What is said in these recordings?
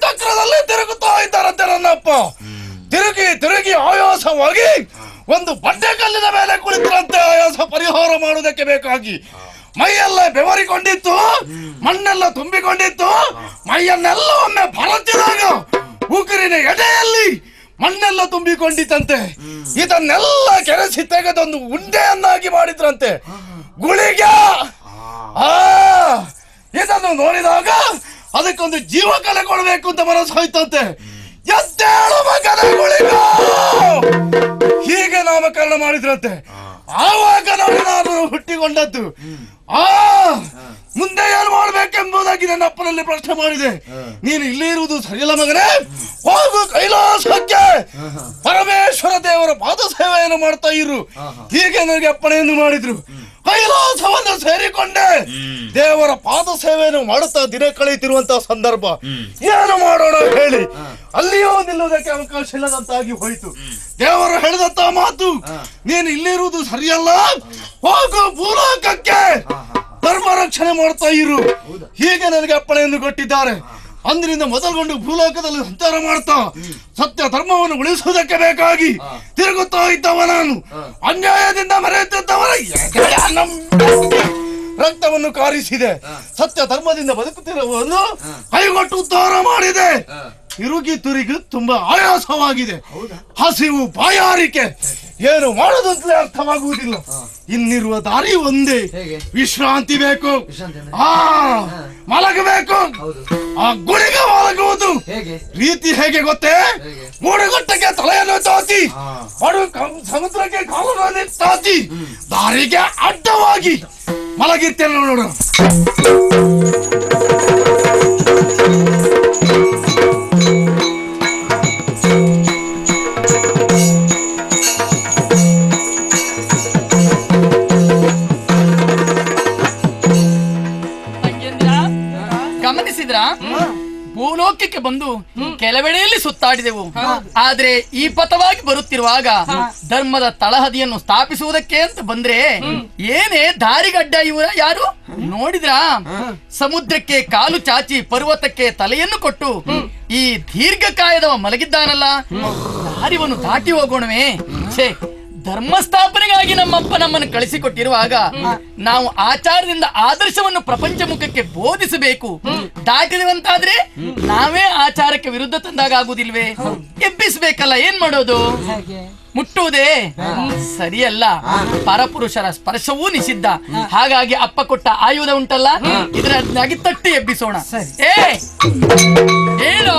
ಚಕ್ರದಲ್ಲಿ ತಿರುಗುತ್ತಾ ಇದ್ದಾರಂತೆ ನನ್ನಪ್ಪ. ತಿರುಗಿ ತಿರುಗಿ ಆಯಾಸವಾಗಿ ಒಂದು ಬಂಡೆಕಲ್ಲಿನ ಮೇಲೆ ಕುಳಿತರಂತೆ. ಆಯಾಸ ಪರಿಹಾರ ಮಾಡುವುದಕ್ಕೆ ಬೇಕಾಗಿ ಮೈಯೆಲ್ಲ ಬೆವರಿಕೊಂಡಿತ್ತು, ಮಣ್ಣೆಲ್ಲ ತುಂಬಿಕೊಂಡಿತ್ತು. ಮೈಯನ್ನೆಲ್ಲ ಒಮ್ಮೆ ಬರತಿದಾಗ ಉಗುರಿನ ಎಡೆಯಲ್ಲಿ ಮಣ್ಣೆಲ್ಲ ತುಂಬಿಕೊಂಡಿತ್ತಂತೆ. ಇದನ್ನೆಲ್ಲ ಕೆರೆಸಿ ತೆಗೆದೊಂದು ಉಂಡೆಯನ್ನಾಗಿ ಮಾಡಿದ್ರಂತೆ, ಗುಳಿಗೆ. ಇದನ್ನು ನೋಡಿದಾಗ ಅದಕ್ಕೊಂದು ಜೀವ ಕಲೆ ಕೊಡಬೇಕು ಅಂತ ಮನಸ್ಸು ಹೋಯ್ತಂತೆ. ಎದ್ದೇಳು ಮಗನ ಗುಳಿಗ, ಹೀಗೆ ನಾಮಕರಣ ಮಾಡಿದ್ರಂತೆ. ಆವಾಗ ನೋಡಿ ನಾನು ಹುಟ್ಟಿಕೊಂಡದ್ದು. ಮುಂದೆ ಏನು ಮಾಡಬೇಕೆಂಬುದಾಗಿ ನನ್ನ ಅಪ್ಪನಲ್ಲಿ ಪ್ರಶ್ನೆ ಮಾಡಿದೆ. ನೀನು ಇಲ್ಲಿ ಇರುವುದು ಸರಿಯಲ್ಲ ಮಗನೇ, ಹೋಗು ಕೈಲಾಸಕ್ಕೆ, ಪರಮೇಶ್ವರ ದೇವರ ಪಾದ ಸೇವೆಯನ್ನು ಮಾಡ್ತಾ ಇರು. ಹೀಗೆ ನನಗೆ ಅಪ್ಪಣೆಯನ್ನು ಮಾಡಿದ್ರು. ಕೈಲಾಸವನ್ನು ಸೇರಿಕೊಂಡೆ. ದೇವರ ಪಾದ ಸೇವೆಯನ್ನು ಮಾಡುತ್ತಾ ದಿನ ಕಳೆಯುತ್ತಿರುವಂತಹ ಸಂದರ್ಭ. ಏನು ಮಾಡೋಣ ಹೇಳಿ, ಅಲ್ಲಿಯೂ ನಿಲ್ಲುವುದಕ್ಕೆ ಅವಕಾಶ ಇಲ್ಲದಂತಾಗಿ ಹೋಯಿತು. ದೇವರು ಹೇಳಿದಂತ ಮಾತು, ನೀನು ಇಲ್ಲಿರುವುದು ಸರಿಯಲ್ಲ, ಹೋಗು ಭೂಲೋಕಕ್ಕೆ, ಧರ್ಮ ರಕ್ಷಣೆ ಮಾಡ್ತಾ ಇರು. ಹೀಗೆ ನನಗೆ ಅಪ್ಪಣೆಯನ್ನು ಕೊಟ್ಟಿದ್ದಾರೆ. ಅಂದಿನಿಂದ ಮೊದಲುಗೊಂಡು ಭೂಲೋಕದಲ್ಲಿ ಸಂಚಾರ ಮಾಡ್ತಾ ಸತ್ಯ ಧರ್ಮವನ್ನು ಉಳಿಸುವುದಕ್ಕೆ ಬೇಕಾಗಿ ತಿರುಗುತ್ತಾ ಇದ್ದವ ನಾನು. ಅನ್ಯಾಯದಿಂದ ಮರೆಯುತ್ತಿದ್ದವರ ರಕ್ತವನ್ನು ಕಾರಿಸಿದೆ. ಸತ್ಯ ಧರ್ಮದಿಂದ ಬದುಕುತ್ತಿರುವವನು ಕೈಗೊಟ್ಟು ಉದ್ಧಾರ ಮಾಡಿದೆ. ತಿರುಗಿ ತಿರುಗಿ ತುಂಬಾ ಆಯಾಸವಾಗಿದೆ. ಹಸಿವು, ಬಾಯಾರಿಕೆ, ಏನು ಮಾಡೋದಂತಲೇ ಅರ್ಥವಾಗುವುದಿಲ್ಲ. ಇನ್ನಿರುವ ದಾರಿ ಒಂದೇ, ವಿಶ್ರಾಂತಿ ಬೇಕು. ಮಲಗಬೇಕು. ಆ ಗುಳಿಗೆ ಮಲಗುವುದು ರೀತಿ ಹೇಗೆ ಗೊತ್ತೇ? ಮೂಡುಗಟ್ಟಕ್ಕೆ ತಲೆಯನ್ನು ಚಾಚಿ, ಸಮುದ್ರಕ್ಕೆ ಕಾಲುಗಳನ್ನು ಚಾಚಿ, ದಾರಿಗೆ ಅಡ್ಡವಾಗಿ ಮಲಗಿರ್ತೇನೆ ನೋಡು. ಭೂಲೋಕಕ್ಕೆ ಬಂದು ಕೆಲವೆಡೆಯಲ್ಲಿ ಸುತ್ತಾಡಿದೆವು. ಆದ್ರೆ ಈ ಪಥವಾಗಿ ಬರುತ್ತಿರುವಾಗ ಧರ್ಮದ ತಳಹದಿಯನ್ನು ಸ್ಥಾಪಿಸುವುದಕ್ಕೆ ಅಂತ ಬಂದ್ರೆ ಏನೇ ದಾರಿಗಡ್ಡ ಇವರ ಯಾರು ನೋಡಿದ್ರ? ಸಮುದ್ರಕ್ಕೆ ಕಾಲು ಚಾಚಿ ಪರ್ವತಕ್ಕೆ ತಲೆಯನ್ನು ಕೊಟ್ಟು ಈ ದೀರ್ಘಕಾಯದವ ಮಲಗಿದ್ದಾನಲ್ಲ, ದಾರಿವನ್ನು ದಾಟಿ ಹೋಗೋಣವೇ? ಛೇ, ಧರ್ಮ ಸ್ಥಾಪನೆಗಾಗಿ ನಮ್ಮಪ್ಪ ನಮ್ಮನ್ನು ಕಳಿಸಿಕೊಟ್ಟಿರುವಾಗ ನಾವು ಆಚಾರದಿಂದ ಆದರ್ಶವನ್ನು ಪ್ರಪಂಚ ಮುಖಕ್ಕೆ ಬೋಧಿಸಬೇಕು. ದಾಟಿರುವಂತಾದ್ರೆ ನಾವೇ ಆಚಾರಕ್ಕೆ ವಿರುದ್ಧ ತಂದಾಗ ಆಗುದಿಲ್ವೇ? ಎಬ್ಬಿಸ್ಬೇಕಲ್ಲ, ಏನ್ ಮಾಡೋದು? ಮುಟ್ಟುವುದೇ ಸರಿಯಲ್ಲ. ಪರಪುರುಷರ ಸ್ಪರ್ಶವೂ ನಿಷಿದ್ಧ. ಹಾಗಾಗಿ ಅಪ್ಪ ಕೊಟ್ಟ ಆಯುಧ ಉಂಟಲ್ಲ, ಇದನ್ನಾಗಿ ತಟ್ಟಿ ಎಬ್ಬಿಸೋಣ. ಏನು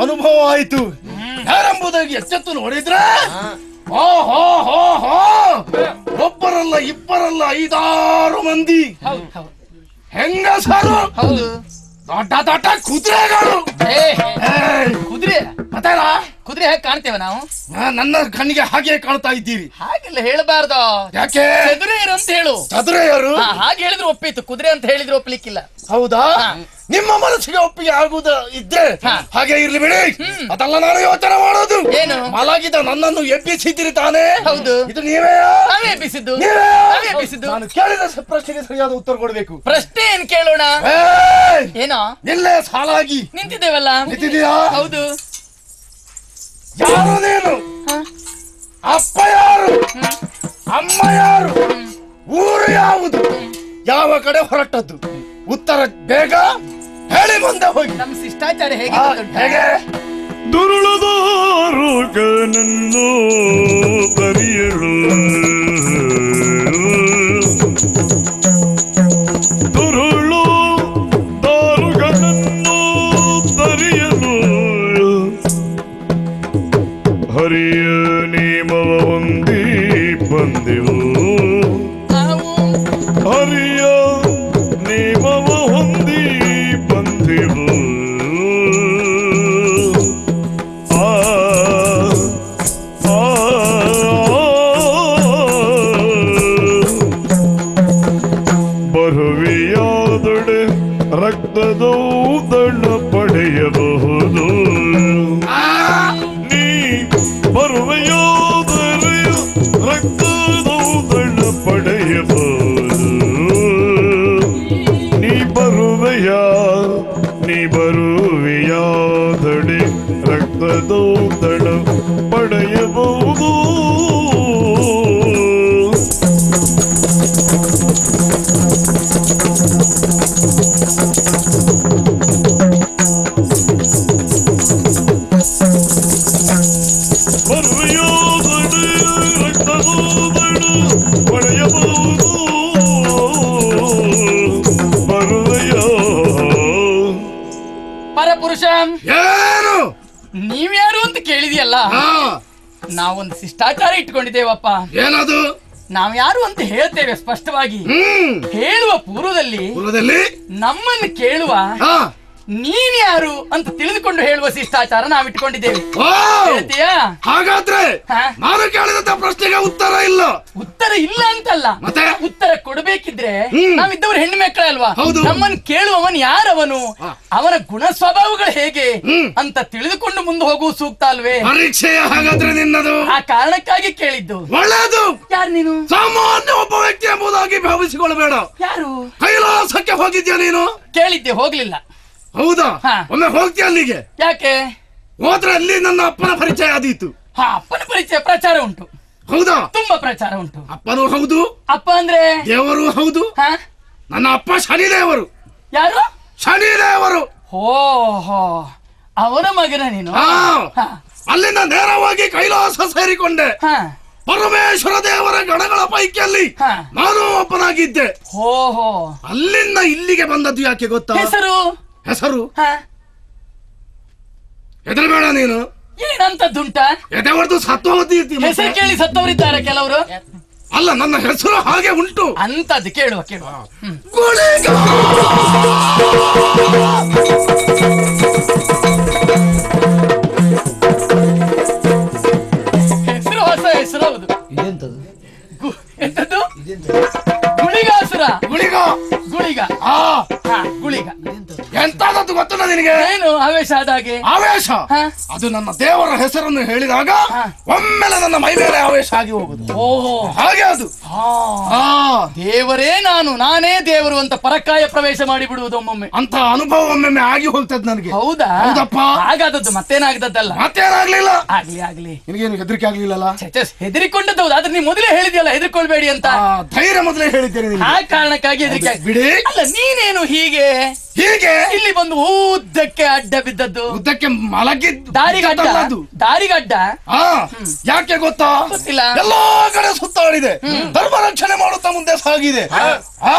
ಅನುಭವ ಆಯಿತು. ಯಾರೆಂಬುದಾಗಿ ಎಚ್ಚೆತ್ತು ನೋಡಿದ್ರೆ ಒಬ್ಬರಲ್ಲ, ಇಬ್ಬರಲ್ಲ, 5-6 ಮಂದಿ ಹೆಂಗಸರು, ದೊಡ್ಡ ದೊಡ್ಡ ಕುದುರೆಗಳು. ಕುದುರೆ ಮತ್ತಾರ ಕುದುರೆ ಹೇಗೆ ಕಾಣ್ತೇವೆ ನಾವು? ನನ್ನ ಕಣ್ಣಿಗೆ ಹಾಗೆ ಕಾಣ್ತಾ ಇದ್ದೀರಿ. ಹಾಗೆಲ್ಲ ಹೇಳಬಾರ್ದು. ಯಾಕೆ? ಚದುರೆಯರು ಅಂತ ಹೇಳು. ಚದುರೆಯರು ಹಾಗೆ ಹೇಳಿದ್ರು ಒಪ್ಪಿತ್ತು, ಕುದುರೆ ಅಂತ ಹೇಳಿದ್ರು ಒಪ್ಲಿಕ್ಕಿಲ್ಲ. ಹೌದಾ? ನಿಮ್ಮ ಮನಸ್ಸಿಗೆ ಒಪ್ಪಿಗೆ ಆಗುವುದ ಇದ್ದೆ ಹಾಗೆ ಇರ್ಲಿ ಬಿಡಿ. ಅದಲ್ಲ ನಾನು ಯೋಚನೆ ಮಾಡೋದು. ಏನು? ಮಲಗಿದ ನನ್ನನ್ನು ಎಬ್ಬಿಸಿದ್ದೀರಿ ತಾನೇ? ಹೌದು. ಇದು ನೀವೇ ಎಬ್ಬಿಸಿದ್ದು? ನಾನು ಕೇಳಿದ ಪ್ರಶ್ನೆಗೆ ಸರಿಯಾದ ಉತ್ತರ ಕೊಡಬೇಕು. ಪ್ರಶ್ನೆ ಏನ್ ಕೇಳೋಣ? ಏನೋ ಇಲ್ಲೇ ಸಾಲಾಗಿ ನಿಂತಿದ್ದೇವಲ್ಲ. ನಿಂತಿದೀಯಾ? ಹೌದು. ಯಾರು ನೀನು? ಅಪ್ಪ ಯಾರು? ಅಮ್ಮ ಯಾರು? ಊರು ಯಾವುದು? ಯಾವ ಕಡೆ ಹೊರಟದ್ದು? ಉತ್ತರ ಬೇಗ ಹೇಳಿ ಮುಂದೆ ಹೋಗಿ. ನಮ್ ಶಿಷ್ಟಾಚಾರ ಹೇಗೆ ಗೊತ್ತುಂಟಾ? ಹೇಗೆ? ದುರುಳದಾರುಗನನ್ನು ಬರಿಯಳು ದುರುಳು ದಾರುಗನನ್ನು ಬರಿಯಲು ಹರಿಯ ನೇಮವ ಹೊಂದಿ ಬಂದೆವು ಹರಿಯ ನೇಮವ ಹೊಂದಿ ಬಂದೆವು ಬರುವೆಯಾದೊಡೆ ರಕ್ತದೌದಣ ಪಡೆಯಬಹುದು ನೀ ಬರುವೆಯಾದರೆ ರಕ್ತದೌದಣ ಪಡೆಯಬಹುದು ನೀ ಬರುವೆಯಾದಡೆ ರಕ್ತದೌದಣ ಪಡೆಯಬಹುದು ಪರಪುರುಷ, ಏನು ನೀವ್ಯಾರು ಅಂತ ಕೇಳಿದ್ಯಲ್ಲ. ನಾವೊಂದು ಶಿಷ್ಟಾಚಾರ ಇಟ್ಕೊಂಡಿದ್ದೇವಪ್ಪ. ಏನದು? ನಾವ್ ಯಾರು ಅಂತ ಹೇಳ್ತೇವೆ ಸ್ಪಷ್ಟವಾಗಿ. ಹೇಳುವ ಪೂರ್ವದಲ್ಲಿ ನಮ್ಮನ್ನು ಕೇಳುವ ನೀನ್ ಯಾರು ಅಂತ ತಿಳಿದುಕೊಂಡು ಹೇಳುವ ಶಿಷ್ಟಾಚಾರ ನಾವ್ ಇಟ್ಕೊಂಡಿದ್ದೇವೆ. ಹೇಳ್ತೀಯಾ? ಹಾಗಾದ್ರೆ ನಾನು ಕೇಳಿದಂತ ಪ್ರಶ್ನೆಗೆ ಉತ್ತರ ಇಲ್ಲ. ಉತ್ತರ ಇಲ್ಲ ಅಂತಲ್ಲ, ಮತ್ತೆ ಉತ್ತರ ಕೊಡಬೇಕಿದ್ರೆ ನಾವಿದ್ದವರು ಹೆಣ್ಣು ಮಕ್ಕಳೇ ಅಲ್ವಾ? ಹೌದು. ನಮ್ಮನ್ನು ಕೇಳುವವನು ಯಾರವನು, ಅವನ ಗುಣ ಸ್ವಭಾವಗಳು ಹೇಗೆ ಅಂತ ತಿಳಿದುಕೊಂಡು ಮುಂದೆ ಹೋಗುವ ಸೂಕ್ತ ಅಲ್ವೇ? ಪರೀಕ್ಷೆಯ ಹಾಗಾದ್ರೆ ನಿನ್ನದು. ಆ ಕಾರಣಕ್ಕಾಗಿ ಕೇಳಿದ್ದು. ಒಳ್ಳೆಯದು. ಯಾರು ನೀನು? ಸಾಮಾನ್ಯ ಒಬ್ಬ ವ್ಯಕ್ತಿ ಎಂಬುದಾಗಿ ಭಾವಿಸಿಕೊಳ್ಳಬೇಡ. ಯಾರು? ಕೈಲಾಸಕ್ಕೆ ಹೋಗಿದ್ಯಾ ನೀನು? ಕೇಳಿದ್ದೆ, ಹೋಗ್ಲಿಲ್ಲ. ಹೌದಾ? ಒಮ್ಮೆ ಹೋಗ್ತೀಯ ಅಲ್ಲಿಗೆ? ಯಾಕೆ? ಹೋದ್ರೆ ಅಲ್ಲಿ ನನ್ನ ಅಪ್ಪನ ಪರಿಚಯ ಆದೀತು. ಅಪ್ಪನ ಪರಿಚಯ ಪ್ರಚಾರ ಉಂಟು. ಹೌದಾ? ತುಂಬಾ ಪ್ರಚಾರ ಉಂಟು. ಅಪ್ಪನೂ ಹೌದು, ಅಪ್ಪ ಅಂದ್ರೆ ದೇವರು ಹೌದು. ನನ್ನ ಅಪ್ಪ ಶನಿದೇವರು. ಯಾರು? ಶನಿದೇವರು. ಓಹೋ, ಅವರ ಮಗನ ನೀನು? ಅಲ್ಲಿಂದ ನೇರವಾಗಿ ಕೈಲಾಸ ಸೇರಿಕೊಂಡೆ. ಪರಮೇಶ್ವರ ದೇವರ ಗಣಗಳ ಪೈಕಿಯಲ್ಲಿ ನಾನು ಒಬ್ಬನಾಗಿದ್ದೆ. ಓಹೋ, ಅಲ್ಲಿಂದ ಇಲ್ಲಿಗೆ ಬಂದದ್ದು ಯಾಕೆ ಗೊತ್ತಾ? ಹೆಸರು ಹೆದರಬೇಡ ನೀನು. ಏನಂತದ್ದುಂಟ? ಎದೆ ಹೊಡೆದು ಸತ್ತು ಹೋಗ್ತೀತಿ. ಹೆಸರು ಕೇಳಿ ಸತ್ತವರಿದ್ದಾರೆ ಕೆಲವರು. ಅಲ್ಲ, ನನ್ನ ಹೆಸರು ಹಾಗೆ ಉಂಟು. ಅಂತದ್ದು ಕೇಳುವ. ಹೆಸರು ಹೊಸ ಹೆಸರು. ಹೌದು. ಎಂತದ್ದು? ಗುಳಿಗಾಸುರ. ಗುಳಿಗ. ಎಂತದ್ದು ಗೊತ್ತಿಲ್ಲ ನಿನಗೆ? ಏನು ಆವೇಶ ಆದಾಗೆ? ಆವೇಶ ಅದು ನನ್ನ ದೇವರ ಹೆಸರನ್ನು ಹೇಳಿದಾಗ ಒಮ್ಮೆಲೆ ನನ್ನ ಮೈ ಮೇಲೆ ಆವೇಶ ಆಗಿ ಹೋಗುದು. ಓಹೋ, ಹಾಗೆ ಅದು. ದೇವರೇ ನಾನೇ ದೇವರು ಅಂತ ಪರಕಾಯ ಪ್ರವೇಶ ಮಾಡಿ ಬಿಡುವುದು ಒಮ್ಮೊಮ್ಮೆ. ಅಂತ ಅನುಭವ ಒಮ್ಮೊಮ್ಮೆ ಆಗಿ ಹೋಗ್ತದೆ ನನಗೆ. ಹೌದಾ? ಹೌದಪ್ಪ. ಹಾಗಾದದ್ದು ಮತ್ತೇನಾಗದದ್ದಲ್ಲ. ಮತ್ತೇನಾಗ್ಲಿಲ್ಲ. ಆಗ್ಲಿ. ನಿನಗೇನು ಹೆದರಿಕೆ ಆಗ್ಲಿಲ್ಲಲ್ಲ? ಹೆದರಿಕೊಂಡದ್ದು ಹೌದು. ಆದ್ರೆ ನೀವು ಮೊದಲೇ ಹೇಳಿದ್ಯಲ್ಲ ಹೆದರ್ಕೊಳ್ಬೇಡಿ ಅಂತ. ಧೈರ್ಯ ಮೊದಲೇ ಹೇಳಿದ್ದೇನೆ. ಆ ಕಾರಣಕ್ಕಾಗಿ ಹೆದರಿಕೆ ಬಿಡಿ. ಅಲ್ಲ, ನೀನೇನು ಹೀಗೆ ಇಲ್ಲಿ ಬಂದು ಉದ್ದಕ್ಕೆ ಅಡ್ಡ ಬಿದ್ದದ್ದು? ಉದ್ದಕ್ಕೆ ಮಲಗಿದ್ದು ದಾರಿಗಡ್ಡ. ಯಾಕೆ ಗೊತ್ತಾ? ಗೊತ್ತಿಲ್ಲ. ಎಲ್ಲಾ ಕಡೆ ಸುತ್ತಾಡಿದೆ, ಧರ್ಮ ರಕ್ಷಣೆ ಮಾಡುತ್ತಾ ಮುಂದೆ ಸಾಗಿದೆ.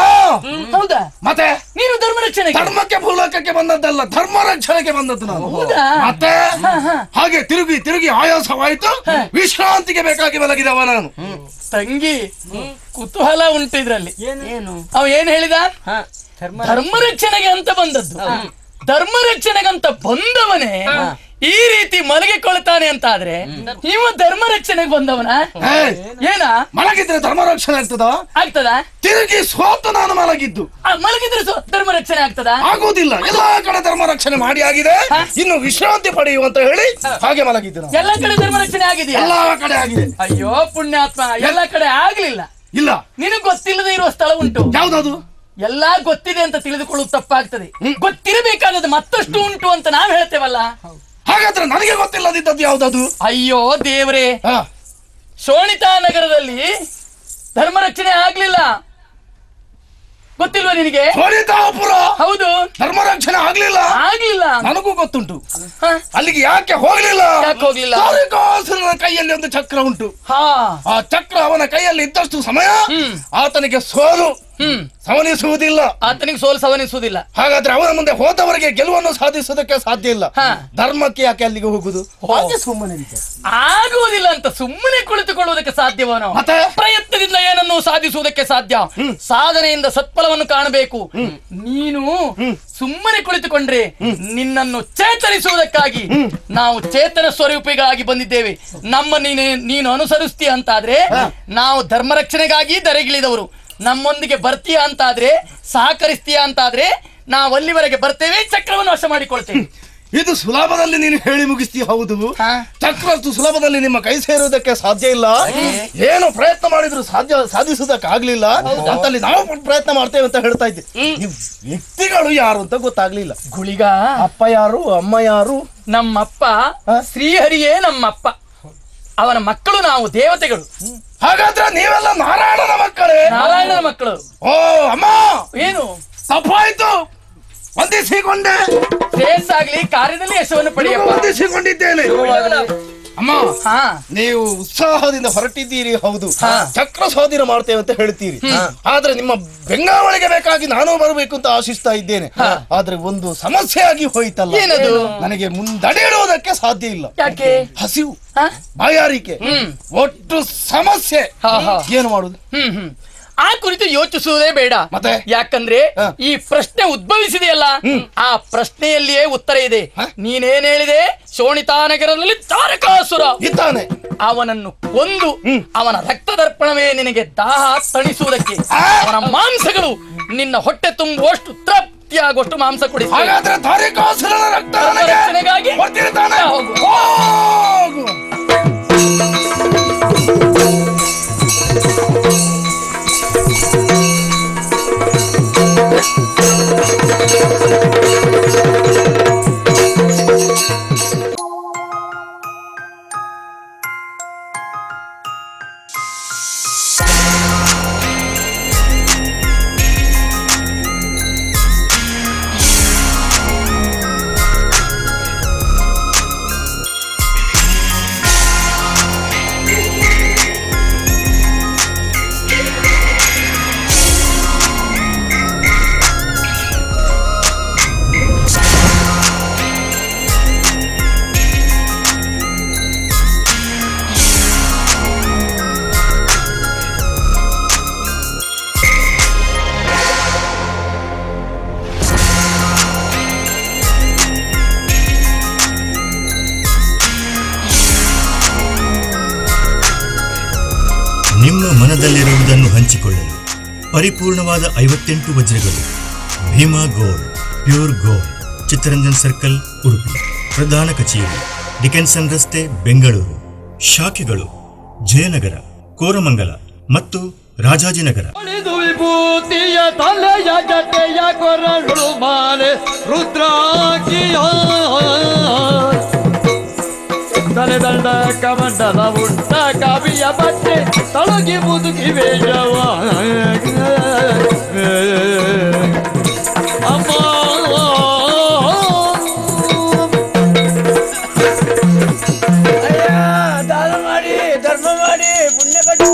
ಹೌದಾ? ಮತ್ತೆ ನೀನು ಧರ್ಮ ರಕ್ಷಣೆ? ಧರ್ಮಕ್ಕೆ ಭೂಲೋಕಕ್ಕೆ ಬಂದದ್ದಲ್ಲ, ಧರ್ಮ ರಕ್ಷಣೆಗೆ ಬಂದದ್ದು ನಾನು. ಮತ್ತೆ ಹಾಗೆ ತಿರುಗಿ ಆಯಾಸವಾಯಿತು, ವಿಶ್ರಾಂತಿಗೆ ಬೇಕಾಗಿ ಮಲಗಿದವ ನಾನು. ತಂಗಿ, ಕುತೂಹಲ ಉಂಟು ಇದ್ರಲ್ಲಿ. ಅವ ಏನ್ ಹೇಳಿದ? ಧರ್ಮ ರಕ್ಷಣೆಗೆ ಅಂತ ಬಂದದ್ದು. ಧರ್ಮ ರಕ್ಷಣೆಗಂತ ಬಂದವನೇ ಈ ರೀತಿ ಮಲಗಿಕೊಳ್ತಾನೆ ಅಂತ ಆದ್ರೆ ಇವ ಧರ್ಮ ರಕ್ಷಣೆಗೆ ಬಂದವನ? ಏನ ಮಲಗಿದ್ರೆ ಧರ್ಮ ರಕ್ಷಣೆ ಆಗ್ತದ? ತಿರುಗಿ ಸೋತು ನಾನು ಮಲಗಿದ್ದು. ಮಲಗಿದ್ರೆ ಧರ್ಮ ರಕ್ಷಣೆ ಆಗ್ತದ? ಆಗುವುದಿಲ್ಲ. ಎಲ್ಲಾ ಕಡೆ ಧರ್ಮ ರಕ್ಷಣೆ ಮಾಡಿ ಆಗಿದೆ, ಇನ್ನು ವಿಶ್ರಾಂತಿ ಪಡೆಯುವಂತ ಹೇಳಿ ಹಾಗೆ ಮಲಗಿದ್ದು. ಎಲ್ಲಾ ಕಡೆ ಧರ್ಮ ರಕ್ಷಣೆ ಆಗಿದೆಯಾ? ಎಲ್ಲಾ ಕಡೆ ಆಗಿದೆ. ಅಯ್ಯೋ ಪುಣ್ಯಾತ್ಮ, ಎಲ್ಲಾ ಕಡೆ ಆಗ್ಲಿಲ್ಲ. ಇಲ್ಲ, ನಿನಗ್ ಗೊತ್ತಿಲ್ಲದೆ ಇರುವ ಸ್ಥಳ ಉಂಟು. ಯಾವ್ದದು? ಎಲ್ಲಾ ಗೊತ್ತಿದೆ ಅಂತ ತಿಳಿದುಕೊಳ್ಳುವುದು ತಪ್ಪಾಗ್ತದೆ. ಗೊತ್ತಿರಬೇಕಾದದ್ದು ಮತ್ತಷ್ಟು ಉಂಟು ಅಂತ ನಾವ್ ಹೇಳ್ತೇವಲ್ಲ. ಹಾಗಾದ್ರೆ ನನಗೆ ಗೊತ್ತಿಲ್ಲದಿದ್ದದ್ದು ಯಾವ್ದದು? ಅಯ್ಯೋ ದೇವರೇ, ಶೋಣಿತಾ ನಗರದಲ್ಲಿ ಧರ್ಮ ರಕ್ಷಣೆ ಆಗ್ಲಿಲ್ಲ. ಗೊತ್ತಿಲ್ವಾ ನಿನಗೆ? ಶ್ವೇತಾಪುರ ಹೌದು, ಧರ್ಮ ರಕ್ಷಣೆ ಆಗ್ಲಿಲ್ಲ. ಆಗ್ಲಿಲ್ಲ. ನನಗೂ ಗೊತ್ತುಂಟು. ಹ? ಅಲ್ಲಿಗೆ ಯಾಕೆ ಹೋಗ್ಲಿಲ್ಲ? ಯಾಕೆ ಹೋಗ್ಲಿಲ್ಲ? ತಾರಕಾಸುರನ ಕೈಯಲ್ಲಿ ಒಂದು ಚಕ್ರ ಉಂಟು. ಹಾ, ಆ ಚಕ್ರ ಅವನ ಕೈಯಲ್ಲಿ ಇದ್ದಷ್ಟು ಸಮಯ ಆತನಿಗೆ ಸೋಲು ಸವನಿಸುವುದಿಲ್ಲ. ಆತನಿಗೆ ಸೋಲು ಸವನಿಸುವುದಿಲ್ಲ. ಹಾಗಾದ್ರೆ ಅವನ ಮುಂದೆ ಹೋದವರಿಗೆ ಗೆಲುವನ್ನು ಸಾಧಿಸೋದಕ್ಕೆ ಸಾಧ್ಯ ಇಲ್ಲ. ಹಾ. ಧರ್ಮಕ್ಕೆ ಯಾಕೆ ಅಲ್ಲಿಗೆ ಹೋಗುದು? ಸುಮ್ಮನೆ ಆಗುವುದಿಲ್ಲ ಅಂತ ಸುಮ್ಮನೆ ಕುಳಿತುಕೊಳ್ಳುವುದಕ್ಕೆ ಸಾಧ್ಯವೋ? ಮತ್ತೆ? ಪ್ರಯತ್ನದಿಂದ ಏನನ್ನು ಸಾಧಿಸುವುದಕ್ಕೆ ಸಾಧ್ಯ. ಸಾಧನೆಯಿಂದ ಸತ್ಫಲವನ್ನು ಕಾಣಬೇಕು. ನೀನು ಸುಮ್ಮನೆ ಕುಳಿತುಕೊಂಡ್ರೆ ನಿನ್ನನ್ನು ಚೇತರಿಸುವುದಕ್ಕಾಗಿ ನಾವು ಚೇತನ ಸ್ವರೂಪಿಗಳಾಗಿ ಬಂದಿದ್ದೇವೆ. ನಮ್ಮ ನೀನು ಅನುಸರಿಸ್ತೀಯ ಅಂತಾದ್ರೆ ನಾವು ಧರ್ಮ ರಕ್ಷಣೆಗಾಗಿ ಧರೆಗಿಳಿದವರು. ನಮ್ಮೊಂದಿಗೆ ಬರ್ತೀಯ ಅಂತಾದ್ರೆ, ಸಹಕರಿಸ್ತೀಯ ಅಂತಾದ್ರೆ ನಾವು ಅಲ್ಲಿವರೆಗೆ ಬರ್ತೇವೆ, ಚಕ್ರವನ್ನು ವಶ ಮಾಡಿಕೊಳ್ತೇವೆ. ಇದು ಸುಲಭದಲ್ಲಿ ನೀನು ಹೇಳಿ ಮುಗಿಸ್ತೀಯ. ಹೌದು, ಹಾ. ಚಕ್ರ ಅಷ್ಟು ಸುಲಭದಲ್ಲಿ ನಿಮ್ಮ ಕೈ ಸೇರುವುದಕ್ಕೆ ಸಾಧ್ಯ ಇಲ್ಲ. ಏನು ಪ್ರಯತ್ನ ಮಾಡಿದ್ರು ಸಾಧಿಸುವುದಕ್ಕೆ ಆಗ್ಲಿಲ್ಲ ಅಂತಲ್ಲಿ ನಾವು ಪ್ರಯತ್ನ ಮಾಡ್ತೇವೆ ಅಂತ ಹೇಳ್ತಾ ಇದ್ದೆ. ನೀವು ವ್ಯಕ್ತಿಗಳು ಯಾರು ಅಂತ ಗೊತ್ತಾಗ್ಲಿಲ್ಲ. ಗುಳಿಗ ಅಪ್ಪ ಯಾರು, ಅಮ್ಮ ಯಾರು? ನಮ್ಮಪ್ಪ ಶ್ರೀಹರಿಯೇ ನಮ್ಮಪ್ಪ. ಅವನ ಮಕ್ಕಳು ನಾವು, ದೇವತೆಗಳು. ಹಾಗಾದ್ರೆ ನೀವೆಲ್ಲ ನಾರಾಯಣನ ಮಕ್ಕಳೇ? ನಾರಾಯಣನ ಮಕ್ಕಳು. ಓ ಅಮ್ಮ, ಏನು ತಪ್ಪಾಯ್ತು. ವಂದಿಸಿಕೊಂಡೆ. ಶ್ರೇಯಸ್ಸಾಗ್ಲಿ, ಕಾರ್ಯದಲ್ಲಿ ಯಶವನ್ನು ಪಡೆಯಪ್ಪ. ವಂದಿಸಿಕೊಂಡಿದ್ದೇನೆ. ಅಮ್ಮ, ಹಾ, ನೀವು ಉತ್ಸಾಹದಿಂದ ಹೊರಟಿದ್ದೀರಿ. ಹೌದು, ಹಾ. ಚಕ್ರ ಸ್ವಾಧೀನ ಮಾಡ್ತೇವೆ ಅಂತ ಹೇಳ್ತೀರಿ. ಆದ್ರೆ ನಿಮ್ಮ ಬೆಂಗಾವಳಿಗೆ ಬೇಕಾಗಿ ನಾನು ಬರಬೇಕು ಅಂತ ಆಶಿಸ್ತಾ ಇದ್ದೇನೆ. ಆದ್ರೆ ಒಂದು ಸಮಸ್ಯೆ ಆಗಿ ಹೋಯ್ತಲ್ಲ. ಏನದು? ನನಗೆ ಮುಂದಡಿಯಿಡುವುದಕ್ಕೆ ಸಾಧ್ಯ ಇಲ್ಲ. ಯಾಕೆ? ಹಸಿವು, ಹಾ? ಬಾಯಾರಿಕೆ, ಒಟ್ಟು ಸಮಸ್ಯೆ. ಹಾ, ಹಾ. ಏನು ಮಾಡುದು? ಆ ಕುರಿತು ಯೋಚಿಸುವುದೇ ಬೇಡ. ಮತ್ತೆ? ಯಾಕಂದ್ರೆ ಈ ಪ್ರಶ್ನೆ ಉದ್ಭವಿಸಿದೆಯಲ್ಲ, ಆ ಪ್ರಶ್ನೆಯಲ್ಲಿಯೇ ಉತ್ತರ ಇದೆ. ನೀನೇನ್ ಹೇಳಿದೆ? ಶೋಣಿತಾನಗರದಲ್ಲಿ ತಾರಕಾಸುರ ಇದ್ದಾನೆ. ಅವನನ್ನು ಕೊಂದು ಅವನ ರಕ್ತದರ್ಪಣವೇ ನಿನಗೆ ದಾಹ ತಣಿಸುವುದಕ್ಕೆ. ಅವನ ಮಾಂಸಗಳು ನಿನ್ನ ಹೊಟ್ಟೆ ತುಂಬುವಷ್ಟು ತೃಪ್ತಿಯಾಗುವಷ್ಟು ಮಾಂಸ ಕೊಡಿ. ಹಾಗಾದ್ರೆ ತಾರಕಾಸುರನ ರಕ್ತ ರಕ್ಷಣೆಗಾಗಿ ಕೊಡ್ತಿರ್ತಾನೆ. ಹೋಗು. ಹೋಗು. ನಿಮ್ಮ ಮನದಲ್ಲಿರುವುದನ್ನು ಹಂಚಿಕೊಳ್ಳಲು ಪರಿಪೂರ್ಣವಾದ 58 ವಜ್ರಗಳು. Bhima gold, pure gold, Chittaranjan circle, Udupi. ಪ್ರಧಾನ ಕಚೇರಿ ಡಿಕೆನ್ಸನ್ ರಸ್ತೆ, ಬೆಂಗಳೂರು. ಶಾಖೆಗಳು ಜಯನಗರ, ಕೋರಮಂಗಲ ಮತ್ತು ರಾಜಾಜಿನಗರ. ವಿಭೂತಿಯ ತಲೆಯ ಜಟೆಯ ಕೊರಳು ಮಾಲೆ ರುದ್ರಾಕ್ಷಿಯ ತಲೆದಂಡ ಕಮಂಡಲ ಉಂಟ ಕವಿಯ ಬಟ್ಟೆ ತಳಗಿ ಮುದುಕಿ ವೇಷವ ಅಮ್ಮ ದಾನ ಮಾಡಿ, ಧರ್ಮ ಮಾಡಿ, ಪುಣ್ಯ ಕಟ್ಟಿ.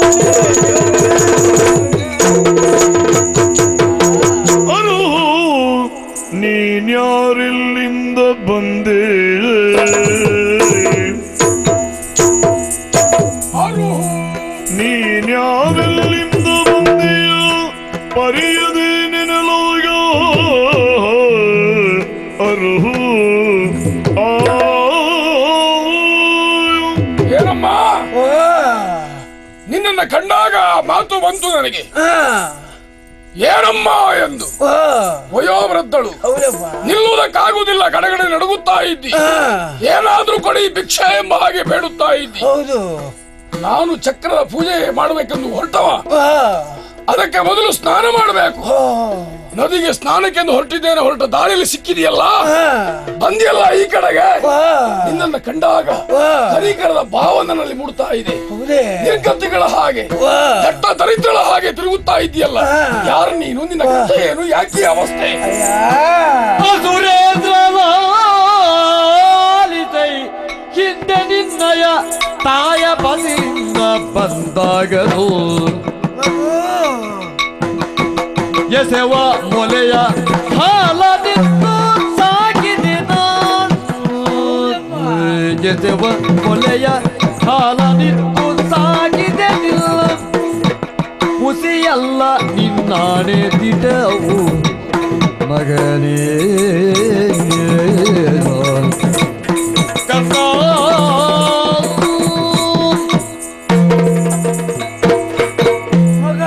ಅರು ನೀನ್ಯಾರಿಲ್ಲಿಂದ ಬಂದೆ? ನೀನ್ಯಾರೆಲ್ಲಿಂದ ಬಂದೆಯ ಪರಿಯದೆ ನೆನಲೋಗ ಅರುಹು. ಏನಮ್ಮ, ನಿನ್ನನ್ನ ಕಂಡಾಗ ಮಾತು ಬಂತು ನನಗೆ. ಏನಮ್ಮ ಎಂದು. ವಯೋವೃದ್ಧಳು, ನಿಲ್ಲುವುದಕ್ಕಾಗುವುದಿಲ್ಲ, ಕಡೆಗಡೆ ನಡುಗುತ್ತಾ ಇದ್ದಿ. ಏನಾದ್ರೂ ಕೊಡಿ ಭಿಕ್ಷೆ ಎಂಬ ಹಾಗೆ ಬೇಡುತ್ತಾ ಇದ್ದಿ. ಹೌದು, ನಾನು ಚಕ್ರದ ಪೂಜೆ ಮಾಡಬೇಕೆಂದು ಹೊರಟವ. ಅದಕ್ಕೆ ಮೊದಲು ಸ್ನಾನ ಮಾಡಬೇಕು. ನದಿಗೆ ಸ್ನಾನಕ್ಕೆಂದು ಹೊರಟಿದ್ದೇನೆ. ಹೊರಟ ದಾರಿಯಲ್ಲಿ ಸಿಕ್ಕಿದೆಯಲ್ಲ, ಬಂದಿಯಲ್ಲ ಈ ಕಡೆಗೆ. ನಿನ್ನನ್ನು ಕಂಡಾಗ ಕನಿಕರದ ಭಾವ ನನ್ನಲ್ಲಿ ಮೂಡ್ತಾ ಇದೆ. ಹೌದೇ ನಿರ್ಗತಿಗಳ ಹಾಗೆ ದಟ್ಟ ದರಿದ್ರಳ ಹಾಗೆ ತಿರುಗುತ್ತಾ ಇದೆಯಲ್ಲ. ಯಾರು ನೀನು? ನಿನ್ನ ಕಥೆ ಏನು? ಯಾಕೆ ಈ ಅವಸ್ಥೆ? ಸುರೇಂದ್ರಲಾಲಿತೈ ಹಿಂದೆ ನಿನ್ನಯ ತಾಯ ಬಲಿಂದ ಬಂದಾಗದು ಎಸೆವ ಮೊಲೆಯ ಹಾಲದಿತ್ತು ಸಾಗಿದೆ ಎಸೆವ ಮೊಲೆಯ ಹಾಲದಿತ್ತು ಸಾಗಿದೆ ಹುಸಿಯಲ್ಲ ನಿನ್ನಾಣೆ ದಿಟವು ಮಗನೇ ಕಕ್ಕ ಮಗ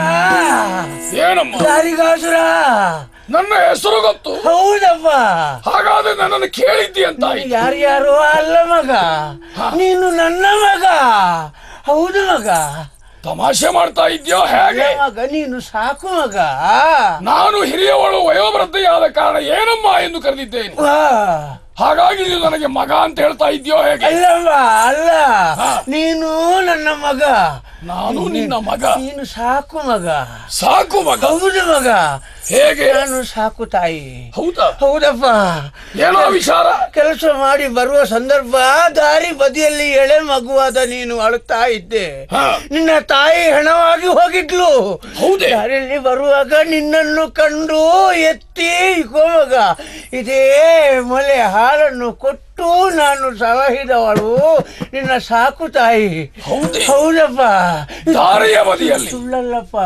ಏನಮ್ಮ? ದಾರಿಗಾಸುರ ನನ್ನ ಹೆಸರು ಗೊತ್ತು. ಹೌದಪ್ಪ. ಹಾಗಾದ್ರೆ ನನ್ನನ್ನು ಕೇಳಿದ್ದಿ ಅಂತ ಆಯ್ತು. ಯಾರ್ಯಾರು ಅಲ್ಲ ಮಗ, ನೀನು ನನ್ನ ಮಗ. ಹೌದು ಮಗ. ತಮಾಷೆ ಮಾಡ್ತಾ ಇದ್ಯೋ ಹೇಗೆ? ಮಗ ನೀನು ಸಾಕು ಮಗ. ನಾನು ಹಿರಿಯವಳು ವಯೋವೃದ್ಧಿಯಾದ ಕಾರಣ ಏನಮ್ಮ ಎಂದು ಕರೆದಿದ್ದೇನೆ. ಹಾಗಾಗಿ ನೀನು ನನಗೆ ಮಗ ಅಂತ ಹೇಳ್ತಾ ಇದ್ಯೋ ಹೇಗೆ? ಅಲ್ಲಮ್ಮ ಅಲ್ಲ, ನೀನು ನನ್ನ ಮಗ. ನಾನು ನಿನ್ನ ಮಗ. ನೀನು ಸಾಕು ಮಗ. ಸಾಕು ಮಗ? ಹೌದು ಮಗ. ಹೇಗೆ? ನಾನು ಸಾಕು ತಾಯಿ. ಹೌದಾ? ಹೌದಪ್ಪ. ಏನೋ ವಿಚಾರ? ಕೆಲಸ ಮಾಡಿ ಬರುವ ಸಂದರ್ಭ ದಾರಿ ಬದಿಯಲ್ಲಿ ಎಳೆ ಮಗುವಾದ ನೀನು ಅಳುತ್ತಾ ಇದ್ದೆ. ನಿನ್ನ ತಾಯಿ ಹೆಣವಾಗಿ ಹೋಗಿದ್ಲು. ಹೌದೇ? ದಾರಿಯಲ್ಲಿ ಬರುವಾಗ ನಿನ್ನನ್ನು ಕಂಡು ಎತ್ತಿ ಇಕೋ ಮಗ, ಇದೇ ಮೊಲೆ ಹಾಲನ್ನು ಕೊಟ್ಟು ನಾನು ಸಲಹಿದವಳು ನಿನ್ನ ಸಾಕು ತಾಯಿ. ಹೌದಪ್ಪ. ದಾರಿಯ ಬದಿಯಲ್ಲಿ? ಸುಳ್ಳಲ್ಲಪ್ಪ.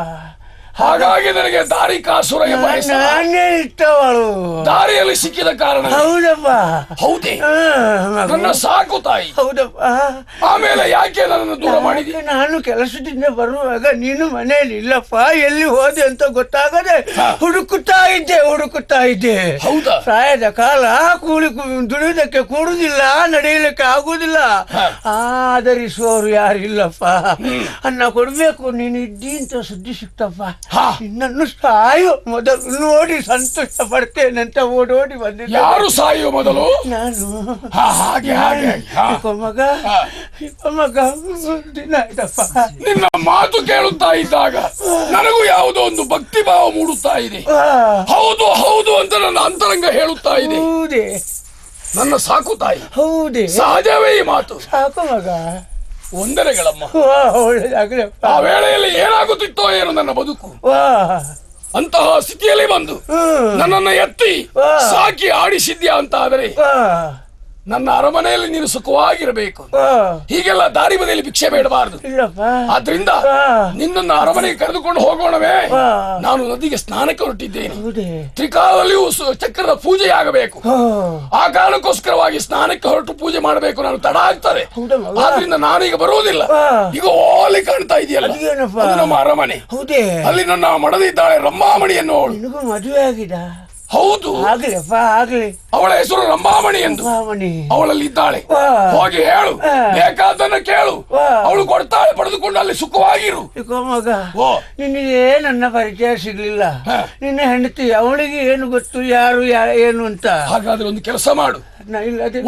ಹಾಗಾಗಿ ನನಗೆ ದಾರಿ ಕಾಸುರ ಎಂಬ ಹೆಸರು. ನಾನೇ ಇಟ್ಟವಳು. ದಾರಿಯಲ್ಲಿ ಸಿಕ್ಕಿದ ಕಾರಣ? ಹೌದಪ್ಪ. ಹೌದೇ? ನನ್ನ ಸಾಕು ತಾಯಿ. ಹೌದಪ್ಪ. ಆಮೇಲೆ ಯಾಕೆ ನನ್ನನ್ನು ದೂರ ಮಾಡಿದಿ? ನಾನು ಕೆಲಸದಿಂದ ಬರುವಾಗ ನೀನು ಮನೆಯಲ್ಲಿ ಇಲ್ಲಪ್ಪ, ಎಲ್ಲಿ ಹೋದೆ ಅಂತ ಗೊತ್ತಾಗದೆ ಹುಡುಕುತ್ತಾ ಇದ್ದೆ. ಹೌದಾ? ಪ್ರಾಯದ ಕಾಲ ದುಡಿಯೋದಕ್ಕೆ ಕೂಡುದಿಲ್ಲ, ನಡೆಯಲಿಕ್ಕೆ ಆಗುದಿಲ್ಲ, ಆಧರಿಸುವವರು ಯಾರಿಲ್ಲಪ್ಪ. ಅನ್ನ ಕೊಡ್ಬೇಕು, ನೀನು ಇದ್ದಿ ಅಂತ ಸುದ್ದಿ ಸಿಕ್ತಪ್ಪ. ನಿನ್ನನ್ನು ಸಾಯು ಮೊದಲು ನೋಡಿ ಸಂತೋಷ ಪಡ್ತೇನೆ ಅಂತ ಓಡೋಡಿ ಬಂದಿದ್ದೆ. ಯಾರು ಸಾಯುವ ಮೊದಲು? ನಾನು. ಹಾಗೆ ಹಾಗೆ. ಮಗ ದಿನ ಆಯ್ತಪ್ಪ. ನಿನ್ನ ಮಾತು ಕೇಳುತ್ತಾ ಇದ್ದಾಗ ನನಗೂ ಯಾವುದೋ ಒಂದು ಭಕ್ತಿ ಭಾವ ಮೂಡುತ್ತಾ ಇದೆ. ಹೌದು ಹೌದು ಅಂತ ನನ್ನ ಅಂತರಂಗ ಹೇಳುತ್ತಾ ಇದೆ. ಹೌದೇ? ನನ್ನ ಸಾಕು ತಾಯಿ. ಹೌದೇ? ಸಹಜವೇ ಈ ಮಾತು. ಸಾಕು ಮಗ. ವಂದನೆಗಳಮ್ಮ. ಒಳ್ಳೇದಾಗ್ಲಪ್ಪ. ಆ ವೇಳೆಯಲ್ಲಿ ಏನಾಗುತ್ತಿತ್ತೋ ಏನು ನನ್ನ ಬದುಕು. ಅಂತಹ ಸ್ಥಿತಿಯಲ್ಲಿ ಬಂದು ನನ್ನನ್ನು ಎತ್ತಿ ಸಾಕಿ ಆಡಿಸಿದ್ಯಾ ಅಂತ ಆದರೆ ನನ್ನ ಅರಮನೆಯಲ್ಲಿ ನೀನು ಸುಖವಾಗಿರಬೇಕು. ಹೀಗೆಲ್ಲ ದಾರಿ ಬದಿಯಲ್ಲಿ ಭಿಕ್ಷೆ ಬೇಡಬಾರದು. ಆದ್ರಿಂದ ನಿನ್ನನ್ನು ಅರಮನೆಗೆ ಕರೆದುಕೊಂಡು ಹೋಗೋಣವೇ? ನಾನು ನದಿಗೆ ಸ್ನಾನಕ್ಕೆ ಹೊರಟಿದ್ದೇನೆ. ತ್ರಿಕಾಲದಲ್ಲಿಯೂ ಚಕ್ರದ ಪೂಜೆ ಆಗಬೇಕು. ಆ ಕಾರಣಕ್ಕೋಸ್ಕರವಾಗಿ ಸ್ನಾನಕ್ಕೆ ಹೊರಟು ಪೂಜೆ ಮಾಡಬೇಕು. ನಾನು ತಡ ಆಗ್ತದೆ. ಆದ್ರಿಂದ ನಾನೀಗ ಬರುವುದಿಲ್ಲ. ಈಗ ಓಲಿ ಕಾಣ್ತಾ ಇದೆಯಲ್ಲ, ಅದು ನಮ್ಮ ಅರಮನೆ. ಅಲ್ಲಿ ನನ್ನ ಮಡದಿದ್ದಾಳೆ ರಂಭಾಮಣಿ ಎನ್ನುವಳು. ಮದುವೆ ಆಗಿದೆ? ಹೌದು. ಆಗ್ಲಿ. ಅವಳ ಹೆಸರು ರಂಭಾಮಣಿ ಎಂದು. ಅವಳಲ್ಲಿ ಇದ್ದಾಳೆ. ಹೋಗಿ ಹೇಳು, ಬೇಕಾದನ್ನ ಕೇಳು, ಅವಳು ಕೊಡ್ತಾಳೆ, ಪಡೆದುಕೊಂಡು ಅಲ್ಲಿ ಸುಖವಾಗಿರು. ಮಗ, ನಿನಗೆ ನನ್ನ ಪರಿಚಯ ಸಿಗ್ಲಿಲ್ಲ. ನಿನ್ನ ಹೆಂಡತಿ ಅವಳಿಗೆ ಏನು ಗೊತ್ತು ಯಾರು ಏನು ಅಂತ? ಹಾಗಾದ್ರೆ ಒಂದು ಕೆಲಸ ಮಾಡು,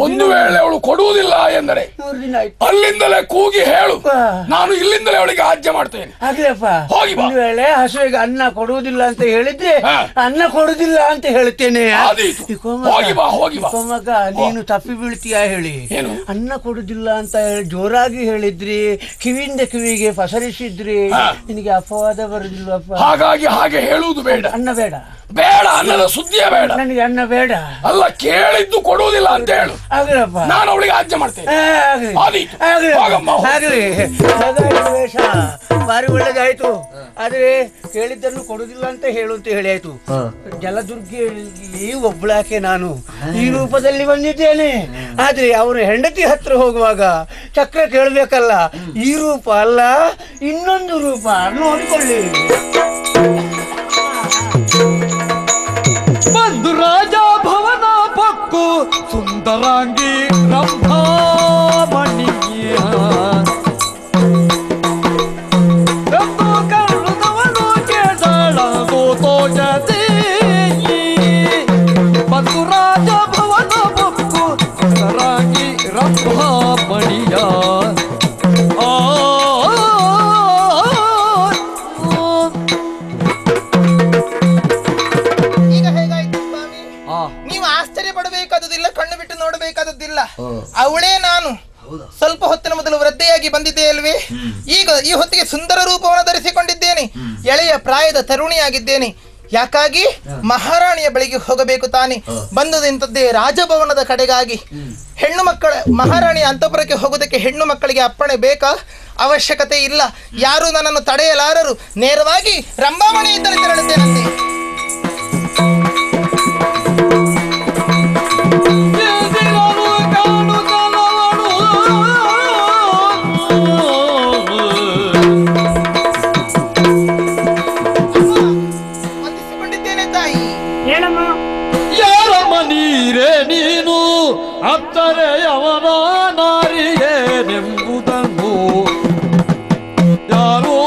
ಒಂದು ವೇಳೆ ಅವಳು ಕೊಡುವುದಿಲ್ಲ ಎಂದರೆ 3 ದಿನ ಆಯ್ತು, ಅಲ್ಲಿಂದಲೇ ಕೂಗಿ ಹೇಳು, ನಾನು ಇಲ್ಲಿಂದಲೇ ಅವಳಿಗೆ ಆಜ್ಞೆ ಮಾಡ್ತೇನೆ. ಆಗ್ಲಪ್ಪ. ಹೋಗಿ ಬಾ. ಒಂದು ವೇಳೆ ಹಸುವಿಗೆ ಅನ್ನ ಕೊಡುವುದಿಲ್ಲ ಅಂತ ಹೇಳಿದ್ರೆ ಅನ್ನ ಕೊಡುವುದಿಲ್ಲ ಅಂತ ಹೇಳ್ತೇನೆ. ಹೋಗಿ ಬಾ. ಮಗ, ನೀನು ತಪ್ಪಿ ಬೀಳ್ತೀಯಾ ಹೇಳಿ? ಅನ್ನ ಕೊಡುದಿಲ್ಲ ಅಂತ ಹೇಳಿ ಜೋರಾಗಿ ಹೇಳಿದ್ರಿ, ಕಿವಿಯಿಂದ ಕಿವಿಗೆ ಪಸರಿಸಿದ್ರಿ, ನಿನಗೆ ಅಪವಾದ ಬರುದಿಲ್ವಪ್ಪ? ಹಾಗಾಗಿ ಹಾಗೆ ಹೇಳುವುದು ಬೇಡ. ಅನ್ನ ಬೇಡ. ಅನ್ನದ ಸುದ್ದಿಯೇ ಬೇಡ. ನನಗೆ ಅನ್ನ ಬೇಡ. ಅಲ್ಲ, ಕೇಳಿದ್ದು ಕೊಡುವುದಿಲ್ಲ ಅಂತ ಹೇಳು. ಆಗ್ಲಪ್ಪ. ನಾನು ಅವಳಿಗೆ ಆಜ್ಞೆ ಮಾಡ್ತೇನೆ. ಬಾರಿ ಒಳ್ಳೇದಾಯ್ತು. ಆದ್ರೆ ಕೇಳಿದ್ದನ್ನು ಕೊಡುದಿಲ್ಲ ಅಂತ ಹೇಳು ಅಂತ ಹೇಳಿ ಆಯ್ತು. ಜಲದುರ್ಗಿಯಲ್ಲಿ ಒಬ್ಬಳಾಕೆ ನಾನು ಈ ರೂಪದಲ್ಲಿ ಬಂದಿದ್ದೇನೆ. ಆದ್ರೆ ಅವನು ಹೆಂಡತಿ ಹತ್ರ ಹೋಗುವಾಗ ಚಕ್ರ ಕೇಳಬೇಕಲ್ಲ, ಈ ರೂಪ ಅಲ್ಲ ಇನ್ನೊಂದು ರೂಪ ನೋಡಿಕೊಳ್ಳಿ. ಬಂದು ರಾಜ ಭವನ ಪಕ್ಕು ಸುಂದರಾಂಗಿ ರಂಭಾಮಣಿ ಕರುಣದವನು ಕೇಳಲು ತೋಜತಿ. ಬಂದು ರಾಜ ಭವನ ಪಕ್ಕು ಸುಂದರಾಂಗಿ ರಂಭಾಮಣಿ ಮಹಾಮಣಿಯ ಈಗ ಹೇಗಾಯ್ತು ಸ್ವಾಮಿ? ನೀವು ಆಶ್ಚರ್ಯ ಪಡಬೇಕಾದುದಿಲ್ಲ, ಕಣ್ಣು ಬಿಟ್ಟು ನೋಡಬೇಕಾದದ್ದಿಲ್ಲ. ಅವಳೇ ನಾನು ಸ್ವಲ್ಪ ಹೊತ್ತಿನ ಮೊದಲು ವೃದ್ಧೆಯಾಗಿ ಬಂದಿದ್ದೆ ಅಲ್ವೇ? ಈಗ ಈ ಹೊತ್ತಿಗೆ ಸುಂದರ ರೂಪವನ್ನು ಧರಿಸಿಕೊಂಡಿದ್ದೇನೆ, ಎಳೆಯ ಪ್ರಾಯದ ತರುಣಿಯಾಗಿದ್ದೇನೆ. ಯಾಕಾಗಿ? ಮಹಾರಾಣಿಯ ಬಳಿಗೆ ಹೋಗಬೇಕು ತಾನೆ. ಬಂದು ನಿಂತದ್ದೇ ರಾಜಭವನದ ಕಡೆಗಾಗಿ. ಹೆಣ್ಣು ಮಕ್ಕಳ ಮಹಾರಾಣಿಯ ಅಂತಃಪುರಕ್ಕೆ ಹೋಗೋದಕ್ಕೆ ಹೆಣ್ಣು ಮಕ್ಕಳಿಗೆ ಅಪ್ಪಣೆ ಬೇಕಾ? ಅವಶ್ಯಕತೆ ಇಲ್ಲ. ಯಾರು ನನ್ನನ್ನು ತಡೆಯಲಾರರು. ನೇರವಾಗಿ ರಂಭಾಮಣಿ ಇದ್ದರೆ ತೆರಳುತ್ತೇನಂತೆ. ನೀನು ಅತ್ತರೆ ಅವನ ನಾರಿಯೇನೆಂಬುದನ್ನು ಯಾರೋ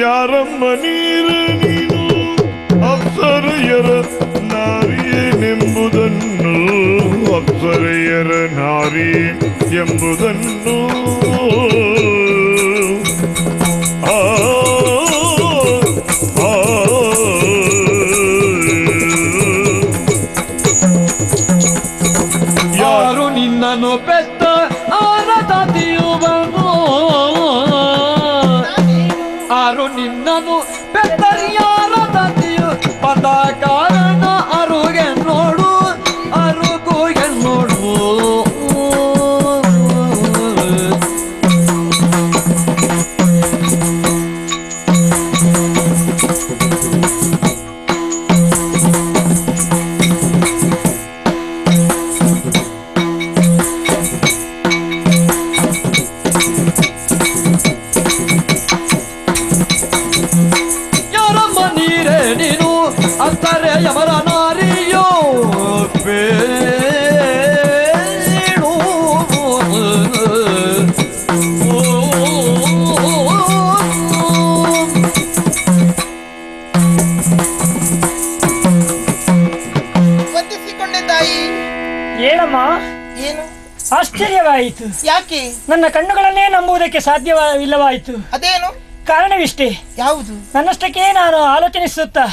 ಯಾರಮ್ಮ ನೀರು ನೀನು ಅಪ್ಸರೆಯರ ನಾರಿಯನೆಂಬುದನ್ನು, ಅಪ್ಸರೆಯರ ನಾರಿ ಎಂಬುದನ್ನು ಆ ಆ ಯಾರು ನಿನ್ನನ್ನು ಪೆತ್ತ ಆರತಿಯುವನು, ಯಾರು ನಿನ್ನನ್ನು ಬೆತ್ತರಿಯಾರ ತಂದೆಯು ಬಂದ ಕಾರಣ ಅರುಗೆ ನೋಡು, ಅರುಗುಗೆ ನೋಡು. ಅಂತಾರೆ ಯಮರ ನಾರಿಯೋ ಬೇಡು ವಂದಿಸಿಕೊಂಡೆ ತಾಯಿ. ಏನಮ್ಮ? ಏನು ಆಶ್ಚರ್ಯವಾಯಿತು. ಯಾಕೆ? ನನ್ನ ಕಣ್ಣುಗಳನ್ನೇ ನಂಬುವುದಕ್ಕೆ ಸಾಧ್ಯವಿಲ್ಲವಾಯಿತು. ಅದೇನು? ಕಾರಣವಿಷ್ಟೇ. ಯಾವುದು? ನನ್ನಷ್ಟಕ್ಕೆ ನಾನು ಆಲೋಚನಿಸುತ್ತಾ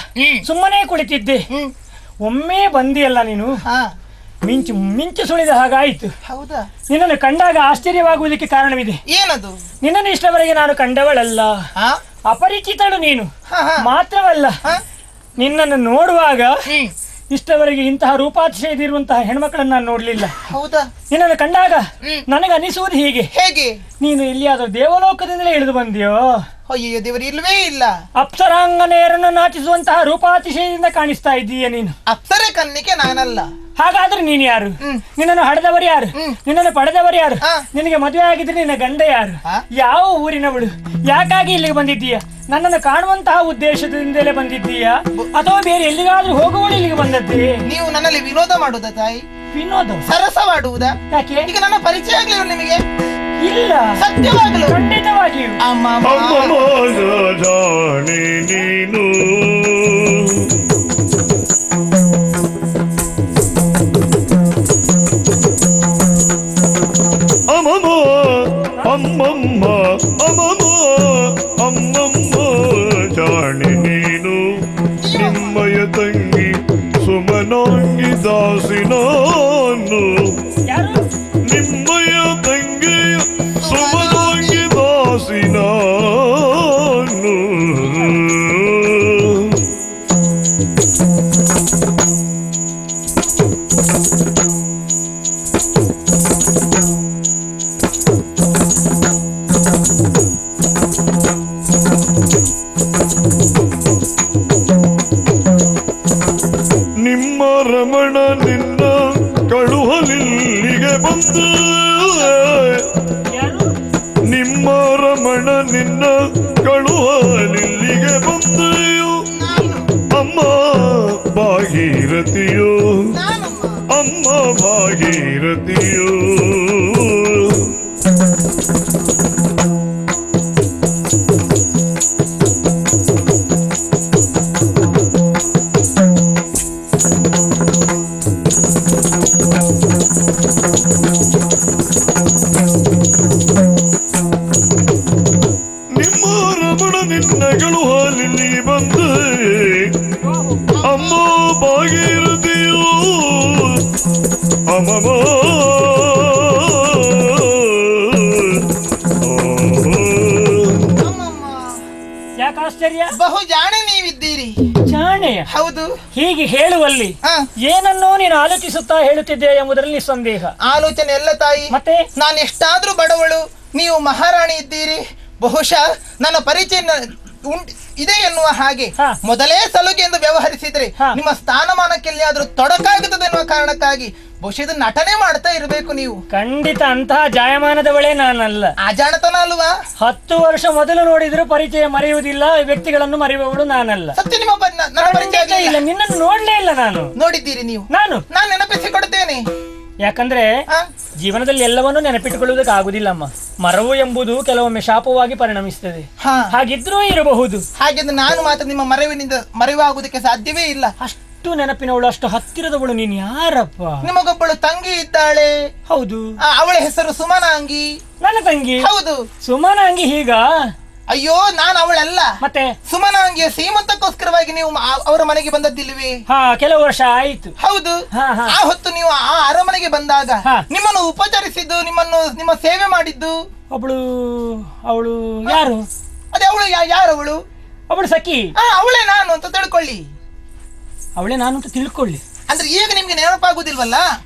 ಸುಮ್ಮನೆ ಕುಳಿತಿದ್ದೆ. ಒಮ್ಮೆ ಬಂದಿಯಲ್ಲ ನೀನು, ಮಿಂಚು ಸುಳಿದ ಹಾಗಾಯಿತು. ಹೌದಾ? ನಿನ್ನನ್ನು ಕಂಡಾಗ ಆಶ್ಚರ್ಯವಾಗುವುದಕ್ಕೆ ಕಾರಣವಿದೆ. ಏನದು? ನಿನ್ನನ್ನು ಇಷ್ಟವರೆಗೆ ನಾನು ಕಂಡವಳಲ್ಲ, ಅಪರಿಚಿತಳು ನೀನು. ಮಾತ್ರವಲ್ಲ, ನಿನ್ನನ್ನು ನೋಡುವಾಗ ಇಷ್ಟವರೆಗೆ ಇಂತಹ ರೂಪಾತಿಶಯದಿರುವಂತಹ ಹೆಣ್ಮಕ್ಳನ್ನ ನಾನು ನೋಡ್ಲಿಲ್ಲ. ಹೌದಾ? ನಿನ್ನನ್ನು ಕಂಡಾಗ ನನಗೆ ಅನಿಸುವುದು ಹೀಗೆ, ಹೇಗೆ? ನೀನು ಎಲ್ಲಿಯಾದ್ರೂ ದೇವಲೋಕದಿಂದಲೇ ಇಳಿದು ಬಂದಿಯೋ? ಅಯ್ಯೋ, ದೇವರು ಇಲ್ವೇ ಇಲ್ಲ. ಅಪ್ಸರಾಂಗನೆಯರನ್ನು ನಾಚಿಸುವಂತಹ ರೂಪಾತಿಶಯದಿಂದ ಕಾಣಿಸ್ತಾ ಇದ್ದೀಯ ನೀನು. ಅಪ್ಸರೆ ಕನ್ನಿಕೆ ನಾನಲ್ಲ. ಹಾಗಾದ್ರೆ ನೀನು ಯಾರು? ನಿನ್ನನ್ನು ಹಡೆದವರು ಯಾರು? ನಿನ್ನನ್ನು ಪಡೆದವರು ಯಾರು? ನಿನಗೆ ಮದುವೆ ಆಗಿದ್ರೆ ನಿನ್ನ ಗಂಡ ಯಾರು? ಯಾವ ಊರಿನವಳು? ಯಾಕಾಗಿ ಇಲ್ಲಿಗೆ ಬಂದಿದ್ದೀಯ? ನನ್ನನ್ನು ಕಾಣುವಂತಹ ಉದ್ದೇಶದಿಂದಲೇ ಬಂದಿದ್ದೀಯಾ ಅಥವಾ ಬೇರೆ ಎಲ್ಲಿಗಾದ್ರೂ ಹೋಗುವಳು ಇಲ್ಲಿಗೆ ಬಂದದ್ದೇ? ನೀವು ನನ್ನಲ್ಲಿ ವಿನೋದ ಮಾಡುವುದಾ ತಾಯಿ? ವಿನೋದ? ಸರಸವಾಡುವುದಾ? ಯಾಕೆ? ಈಗ ನನ್ನ ಪರಿಚಯ ಆಗ್ಲಿಲ್ಲ ನಿಮಗೆ? ಇಲ್ಲ, ಸತ್ಯವಾಗಲು ಖಂಡಿತವಾಗಿಯೂ. ಅಮ್ಮ ಜಾಣೆ ನೀನು ಅಮ್ಮಮ್ಮ ಅಮ್ಮಮ್ಮ ಅಮ್ಮಮ್ಮ ಅಮ್ಮಮ್ಮ ಜಾಣೆ ನೀನು ನಿಮ್ಮಯ ತಂಗಿ ಸುಮನಾಂಗಿ ದಾಸಿನಾನು ನಿಮ್ಮಯ ತಂಗಿ ಸುಮನಾಂಗಿ ದಾಸಿನಾನು ನಿಮ್ಮ ರಮಣ ನಿನ್ನ ಕಳುಹಲಿಲ್ಲಿಗೆ ಬಂದು ನಿಮ್ಮ ರಮಣ ನಿನ್ನ ಕಳುಹಲಿಲ್ಲಿಗೆ ಬಂದು ಅಮ್ಮ ಭಾಗೀರಥಿಯೋ ಅಮ್ಮ ಭಾಗೀರಥಿಯೋ ನಿಮ್ಮ ರಮಣ ನಿನ್ನಗಳು ಹಾಲಿಲ್ಲಿ ಬಂದೆ ಅಮ್ಮ ಭಾಗೀರಥಿಯೋ ಅಮಮ ಯಾಕೆ ಆಶ್ಚರ್ಯ? ಬಹು ಜಾಣೆ ನೀವಿದ್ದೀರಿ. ಜಾಣೆಯ? ಹೌದು. ಹೀಗೆ ಹೇಳುವಲ್ಲಿ ಏನನ್ನೋ ನೀನು ಆಲೋಚಿಸುತ್ತಾ ಹೇಳುತ್ತಿದ್ದೆ ಎಂಬುದರಲ್ಲಿ ನಿಸ್ಸಂದೇಹ. ಆಲೋಚನೆ ಎಲ್ಲ ತಾಯಿ. ಮತ್ತೆ ನಾನು ಎಷ್ಟಾದ್ರೂ ಬಡವಳು, ನೀವು ಮಹಾರಾಣಿ ಇದ್ದೀರಿ. ಬಹುಶಃ ನನ್ನ ಪರಿಚಯ ಇದೆ ಎನ್ನುವ ಹಾಗೆ ಮೊದಲೇ ಸಲುಗೆಂದು ವ್ಯವಹರಿಸಿದ್ರೆ ನಿಮ್ಮ ಸ್ಥಾನಮಾನಕ್ಕೆ ಎಲ್ಲಿಯಾದ್ರೂ ತೊಡಕಾಗುತ್ತದೆ ಎನ್ನುವ ಕಾರಣಕ್ಕಾಗಿ ಬಹುಶಃ ಇದು ನಟನೆ ಮಾಡ್ತಾ ಇರಬೇಕು ನೀವು. ಖಂಡಿತ ಅಂತಹ ಜಾಯಮಾನದವಳೇ ನಾನಲ್ಲ. ಅಜಾಣತನ ಅಲ್ವಾ? 10 ವರ್ಷ ಮೊದಲು ನೋಡಿದ್ರು ಪರಿಚಯ ಮರೆಯುವುದಿಲ್ಲ, ವ್ಯಕ್ತಿಗಳನ್ನು ಮರೆಯುವವಳು ನಾನಲ್ಲ. ಸತ್ಯ ನಿಮ್ಮ ನನ್ನ ಪರಿಚಯ ಇಲ್ಲ, ನಿನ್ನನ್ನು ನೋಡ್ಲೇ ಇಲ್ಲ ನಾನು. ನೋಡಿದ್ದೀರಿ ನೀವು? ನಾನು ನೆನಪಿಸಿಕೊಡುತ್ತೇನೆ. ಯಾಕಂದ್ರೆ ಜೀವನದಲ್ಲಿ ಎಲ್ಲವನ್ನೂ ನೆನಪಿಟ್ಟುಕೊಳ್ಳುವುದಕ್ಕೆ ಆಗುದಿಲ್ಲಮ್ಮ. ಮರವು ಎಂಬುದು ಕೆಲವೊಮ್ಮೆ ಶಾಪವಾಗಿ ಪರಿಣಮಿಸುತ್ತದೆ. ಹಾಗಿದ್ರೂ ಇರಬಹುದು. ಹಾಗಿದ್ರೆ ನಾನು ಮಾತ್ರ ನಿಮ್ಮ ಮರೆವಿನಿಂದ ಮರೆವಾಗುವುದಕ್ಕೆ ಸಾಧ್ಯವೇ ಇಲ್ಲ. ಅಷ್ಟು ನೆನಪಿನವಳು, ಅಷ್ಟು ಹತ್ತಿರದವಳು ನೀನು ಯಾರಪ್ಪ? ನಿಮಗೊಬ್ಬಳು ತಂಗಿ ಇದ್ದಾಳೆ. ಹೌದು. ಅವಳ ಹೆಸರು ಸುಮನಾಂಗಿ. ನನ್ನ ತಂಗಿ? ಹೌದು. ಸುಮನಾಂಗಿ? ಹೀಗ? ಅಯ್ಯೋ, ನಾನು ಅವಳಲ್ಲ. ಮತ್ತೆ ಸುಮನಾಂಗಿಯ ಸೀಮಂತಕ್ಕೋಸ್ಕರವಾಗಿ ನೀವು ಅವರ ಮನೆಗೆ ಬಂದದ್ದಿಲ್ವೇ? ಕೆಲವು ವರ್ಷ ಆಯ್ತು. ಹೌದು. ಆ ಹೊತ್ತು ನೀವು ಆ ಅರಮನೆಗೆ ಬಂದಾಗ ನಿಮ್ಮನ್ನು ಉಪಚರಿಸಿದ್ದು, ನಿಮ್ಮ ಸೇವೆ ಮಾಡಿದ್ದು ಅವಳು ಯಾರು? ಅದೇ ಅವಳು. ಯಾರವಳು? ಅವಳು ಸಖಿ. ಅವಳೇ ನಾನು ಅಂತ ತಿಳ್ಕೊಳ್ಳಿ. ಅವಳೇ ನಾನು ಅಂತ ತಿಳ್ಕೊಳ್ಳಿ ಅಂದ್ರೆ ಈಗ ನಿಮ್ಗೆ ನೆನಪಾಗುದಿಲ್ವಲ್ಲ,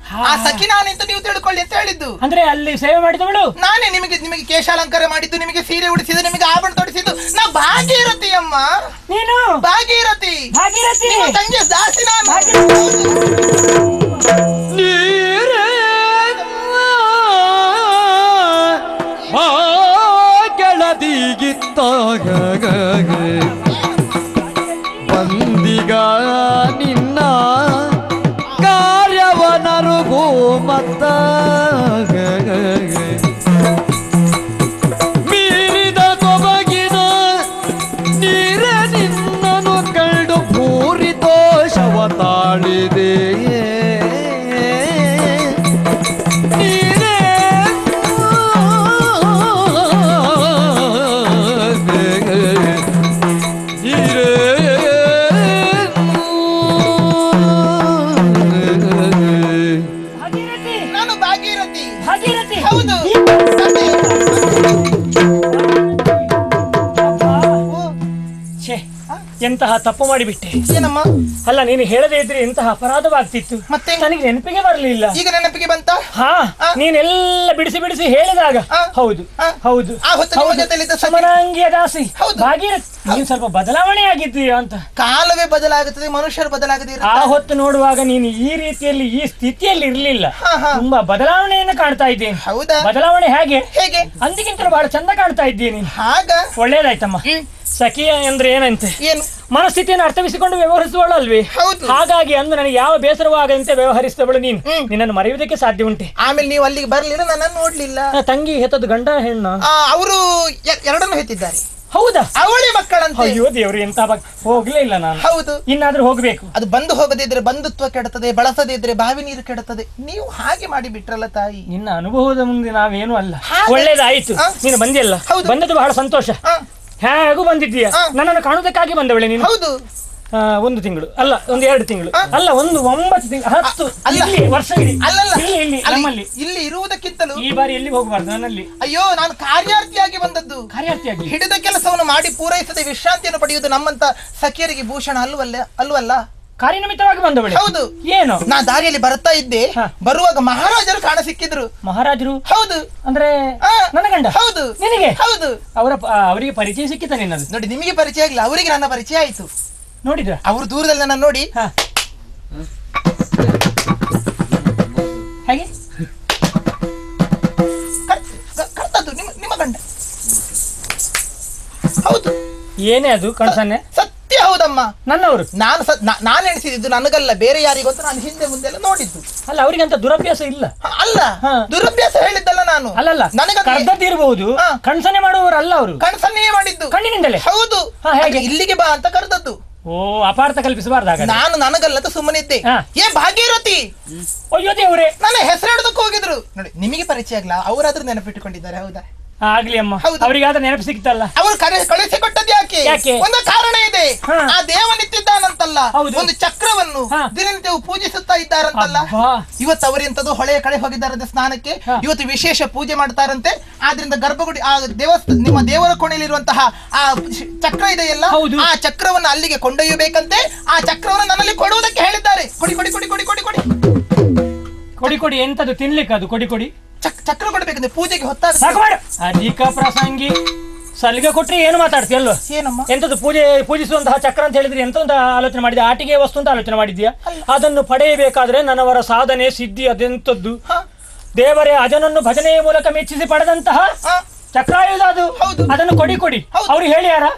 ಆ ಸಖಿ ನಾನೆಂತ ನೀವು ತಿಳ್ಕೊಳ್ಳಿ ಅಂತ ಹೇಳಿದ್ದು. ಅಂದ್ರೆ ಅಲ್ಲಿ ಸೇವೆ ಮಾಡಿದವಳು ನಾನೇ. ನಿಮಗೆ ಕೇಶಾಲಂಕಾರ ಮಾಡಿದ್ದು, ನಿಮಗೆ ಸೀರೆ ಉಡಿಸಿದ್ದು, ನಿಮಗೆ ಆಭರಣ ತೊಡಿಸಿದ್ದು ನಾ ಭಾಗೀರಥಿ ಅಮ್ಮ. ನೀನು ಭಾಗೀರಥಿ? ನಿಮ್ಮ ತಂಗಿ ದಾಸಿ ನಾನು. ಕೆಳದಿಗಿತ್ತಾಗ ಬಂದಿಗ ನಿನ್ನ ಕಾರ್ಯವನರುಗೋ ಮತ್ತ ಮೀರಿದ ಕೊಬಗಿನ ನೀರ ನಿನ್ನನು ಕಂಡು ಭೂರಿ ದೋಷವ ತಾಳಿದೆ. ಎಂತಹ ತಪ್ಪು ಮಾಡಿಬಿಟ್ಟೆ. ಏನಮ್ಮ? ಅಲ್ಲ, ನೀನು ಹೇಳದೇ ಇದ್ರೆ ಎಂತಹ ಅಪರಾಧವಾಗ್ತಿತ್ತು. ಮತ್ತೆ ನನಗೆ ನೆನಪಿಗೆ ಬರಲಿಲ್ಲ. ಈಗ ನೆನಪಿಗೆ ಬಂತ? ನೀನೆಲ್ಲ ಬಿಡಿಸಿ ಹೇಳಿದಾಗ ಹೌದು ಹೌದು ಸುಮನಾಂಗಿಯ ದಾಸಿ ಭಾಗೀರಥಿ, ನೀನು ಸ್ವಲ್ಪ ಬದಲಾವಣೆ ಆಗಿದ್ದೀಯ ಅಂತ. ಕಾಲವೇ ಬದಲಾಗುತ್ತದೆ, ಮನುಷ್ಯರು ಬದಲಾಗದೆ. ಆ ಹೊತ್ತು ನೋಡುವಾಗ ನೀನು ಈ ರೀತಿಯಲ್ಲಿ ಈ ಸ್ಥಿತಿಯಲ್ಲಿ ಇರ್ಲಿಲ್ಲ. ತುಂಬಾ ಬದಲಾವಣೆಯನ್ನು ಕಾಣ್ತಾ ಇದ್ದೇನೆ. ಹೌದಾ? ಬದಲಾವಣೆ ಹೇಗೆ? ಅಂದಿಗಿಂತಲೂ ಬಹಳ ಚಂದ ಕಾಣ್ತಾ ಇದ್ದೀನಿ. ಹಾಗ ಒಳ್ಳೇದಾಯ್ತಮ್ಮ. ಸಖಿಯ ಅಂದ್ರೆ ಏನಂತೆ? ಏನು? ಮನಸ್ಥಿತಿಯನ್ನು ಅರ್ಥವಿಸಿಕೊಂಡು ವ್ಯವಹರಿಸುವಳು ಅಲ್ವೇ? ಹಾಗಾಗಿ ಅಂದು ನನಗೆ ಯಾವ ಬೇಸರವಾಗದಂತೆ ವ್ಯವಹರಿಸಿದವಳು ನೀನು. ನಿನ್ನನ್ನು ಮರೆಯುವುದಕ್ಕೆ ಸಾಧ್ಯ ಉಂಟೆ? ಆಮೇಲೆ ನೀವು ಅಲ್ಲಿಗೆ ಬರ್ಲಿಲ್ಲ, ನನ್ನನ್ನು ನೋಡ್ಲಿಲ್ಲ. ತಂಗಿ ಹೆತ್ತದ್ದು ಗಂಡ ಹೆಣ್ಣ? ಅವರು ಎರಡನ್ನು ಹೆತ್ತಿದ್ದಾರೆ. ಹೌದಾ? ಅವಳಿ ಮಕ್ಕಳಂತೆ. ಅಯ್ಯೋ ದೇವ್ರು, ಎಂತ ಹೋಗ್ಲೇ ಇಲ್ಲ ನಾನು. ಹೌದು. ಇನ್ನಾದ್ರೂ ಹೋಗ್ಬೇಕು. ಅದು ಬಂದು ಹೋಗದಿದ್ರೆ ಬಂಧುತ್ವ ಕೆಡುತ್ತದೆ, ಬಳಸದೇ ಇದ್ರೆ ಬಾವಿ ನೀರು ಕೆಡುತ್ತದೆ. ನೀವು ಹಾಗೆ ಮಾಡಿ ಬಿಟ್ರಲ್ಲ ತಾಯಿ. ನಿನ್ನ ಅನುಭವದ ಮುಂದೆ ನಾವೇನು ಅಲ್ಲ. ಒಳ್ಳೇದಾಯ್ತು, ನೀನು ಬಂದಿಲ್ಲ. ಬಂದದ್ದು ಬಹಳ ಸಂತೋಷ. ಹೇಗೂ ಬಂದಿದ್ದೀಯ. ನನ್ನನ್ನು ಕಾಣುವುದಕ್ಕಾಗಿ ಬಂದವಳೆ ನೀನು. ಹೌದು. 1 ತಿಂಗಳು ಅಲ್ಲ, 2 ತಿಂಗಳು ಅಲ್ಲ, 9 ತಿಂಗಳು 10 ವರ್ಷ ಇಲ್ಲಿ ಇರುವುದಕ್ಕಿಂತಲೂ ಈ ಬಾರಿ ಎಲ್ಲಿ ಹೋಗಬಾರ್ದು ನನ್ನಲ್ಲಿ. ಅಯ್ಯೋ, ನಾನು ಕಾರ್ಯಾರ್ಥಿಯಾಗಿ ಬಂದದ್ದು. ಕಾರ್ಯಾರ್ಥಿಯಾಗಿ ಹಿಡಿದ ಕೆಲಸವನ್ನು ಮಾಡಿ ಪೂರೈಸದೆ ವಿಶ್ರಾಂತಿಯನ್ನು ಪಡೆಯುವುದು ನಮ್ಮಂತ ಸಖಿಯರಿಗೆ ಭೂಷಣ ಅಲ್ವಲ್ಲ. ಕಾರ್ಯನಿಮಿತ್ತವಾಗಿ ಬಂದವಳೆ. ಹೌದು. ಏನು? ನಾ ದಾರಿಯಲ್ಲಿ ಬರ್ತಾ ಇದ್ದೆ, ಬರುವಾಗ ಮಹಾರಾಜರು ಕಾಣ ಸಿಕ್ಕಿದ್ರು. ಮಹಾರಾಜರು? ಹೌದು. ಅಂದ್ರೆ ನನ್ನ ಗಂಡ? ಹೌದು. ನಿನಗೆ? ಹೌದು. ಅವರಿಗೆ ಪರಿಚಯ ಸಿಕ್ಕಿತ ನಿನ್ನದು? ನೋಡಿ, ನಿಮಗೆ ಪರಿಚಯ ಆಗಿಲ್ಲ, ಅವರಿಗೆ ನನ್ನ ಪರಿಚಯ ಆಯ್ತು. ನೋಡಿದ್ರ? ಅವರು ದೂರದಲ್ಲಿ ನನ್ನ ನೋಡಿ ಹಾಗೆ ಕರ್ತದ್ದು ನಿಮ್ಮ ಗಂಡ. ಹೌದು. ಏನೇ ಅದು ಕಣ್ಸನ್ನೆ? ಸತ್ಯ ಹೌದಮ್ಮ. ಅಲ್ಲಮ್ಮ, ನನ್ನವರು. ನಾನು ಎಣಿಸಿದ್ದು ನನಗಲ್ಲ, ಬೇರೆ ಯಾರಿಗೂ ಅಂತ ನಾನು ಹಿಂದೆ ಮುಂದೆ ಎಲ್ಲ ನೋಡಿದ್ದು. ಅಲ್ಲ, ಅವರಿಗೆ ಅಂತ ದುರಭ್ಯಾಸ ಇಲ್ಲ. ಅಲ್ಲ, ದುರಭ್ಯಾಸ ಹೇಳಿದ್ದಲ್ಲ ನಾನು. ಅಲ್ಲಲ್ಲ, ನನಗೆ ಕರ್ದದ್ದಿರಬಹುದು, ಕಣ್ಸನೆ ಮಾಡುವವರಲ್ಲ ಅವರು. ಕಣ್ಸನ್ನೇ ಮಾಡಿದ್ದು ಕಣ್ಣಿನಿಂದಲೇ. ಹೌದು. ಹೇಗೆ? ಇಲ್ಲಿಗೆ ಬಾ ಅಂತ ಕರೆದದ್ದು. ಓ, ಅಪಾರ್ಥ ಕಲ್ಪಿಸಬಾರ್ದಾಗ. ನಾನು ನನಗಲ್ಲದ ಸುಮ್ಮನಿದ್ದೆ. ಏ ಭಾಗೀರಥಿ, ಅಯ್ಯೋ ದೇವ್ರೆ, ನನ್ನ ಹೆಸರಿಡೋದಕ್ಕೆ ಹೋಗಿದ್ರು ನೋಡಿ. ನಿಮಗೆ ಪರಿಚಯ ಆಗ್ಲಾ, ಅವರಾದ್ರೂ ನೆನಪಿಟ್ಟುಕೊಂಡಿದ್ದಾರೆ. ಹೌದಾ? ಆಗ್ಲಿ ಅಮ್ಮ, ಹೌದು. ಅವರಿಗಾದ ನೆನಪು ಸಿಕ್ತಲ್ಲ. ಅವರು ಕಳಿಸಿಕೊಟ್ಟದ್ದು ಯಾಕೆ? ಒಂದು ಕಾರಣ ಇದೆ. ಆ ದೇವನಿತ್ತಿದ್ದಾನಂತಲ್ಲ, ಒಂದು ಚಕ್ರವನ್ನು ದಿನನಿತ್ಯವೂ ಪೂಜಿಸುತ್ತಾ ಇದ್ದಾರಂತಲ್ಲ. ಇವತ್ತು ಅವರೆಂತದ್ದು ಹೊಳೆಯ ಕಡೆ ಹೋಗಿದ್ದಾರಂತೆ ಸ್ನಾನಕ್ಕೆ. ಇವತ್ತು ವಿಶೇಷ ಪೂಜೆ ಮಾಡ್ತಾರಂತೆ. ಆದ್ರಿಂದ ಗರ್ಭಗುಡಿ ಆ ದೇವಸ್ಥಾನ, ನಿಮ್ಮ ದೇವರ ಕೋಣೆಯಲ್ಲಿರುವಂತಹ ಆ ಚಕ್ರ ಇದೆಯಲ್ಲ, ಆ ಚಕ್ರವನ್ನು ಅಲ್ಲಿಗೆ ಕೊಂಡೊಯ್ಯಬೇಕಂತೆ. ಆ ಚಕ್ರವನ್ನು ನನ್ನಲ್ಲಿ ಕೊಡುವುದಕ್ಕೆ ಹೇಳಿದ್ದಾರೆ. ಕೊಡಿ ಕೊಡಿ ಕೊಡಿ ಕೊಡಿ ಕೊಡಿ ಕೊಡಿ ಕೊಡಿ ಕೊಡಿ. ಎಂತದು ತಿನ್ಲಿಕ್ಕೆ ಅದು? ಕೊಡಿ ಕೊಡಿ. ಚಕ್ರ ಕೊಡ್ಬೇಕಂದ್ರೆ ಪೂಜೆಗೆ ಹೊತ್ತಾಗ. ಅಧಿಕ ಪ್ರಸಂಗಿ ಸಲಿಗೆ ಕೊಟ್ರೆ ಏನು ಮಾತಾಡ್ತೀಯಲ್ಲೋ? ಏನಮ್ಮ? ಎಂತದ್ದು ಪೂಜಿಸುವಂತಹ ಚಕ್ರ ಅಂತ ಹೇಳಿದ್ರೆ ಎಂತ ಒಂದು ಆಲೋಚನೆ ಮಾಡಿದ್ಯಾ? ಆಟಿಕೆ ವಸ್ತು ಅಂತ ಆಲೋಚನೆ ಮಾಡಿದ್ಯಾ? ಅದನ್ನು ಪಡೆಯಬೇಕಾದ್ರೆ ನನ್ನವರ ಸಾಧನೆ ಸಿದ್ಧಿ ಅದೆಂತದ್ದು? ದೇವರೇ ಅಜನನ್ನು ಭಜನೆಯ ಮೂಲಕ ಮೆಚ್ಚಿಸಿ ಪಡೆದಂತಹ ಚಕ್ರಾಯುಧ ಅದು. ಅದನ್ನು ಕೊಡಿ ಕೊಡಿ. ಅವ್ರು ಹೇಳಿ ಯಾರ?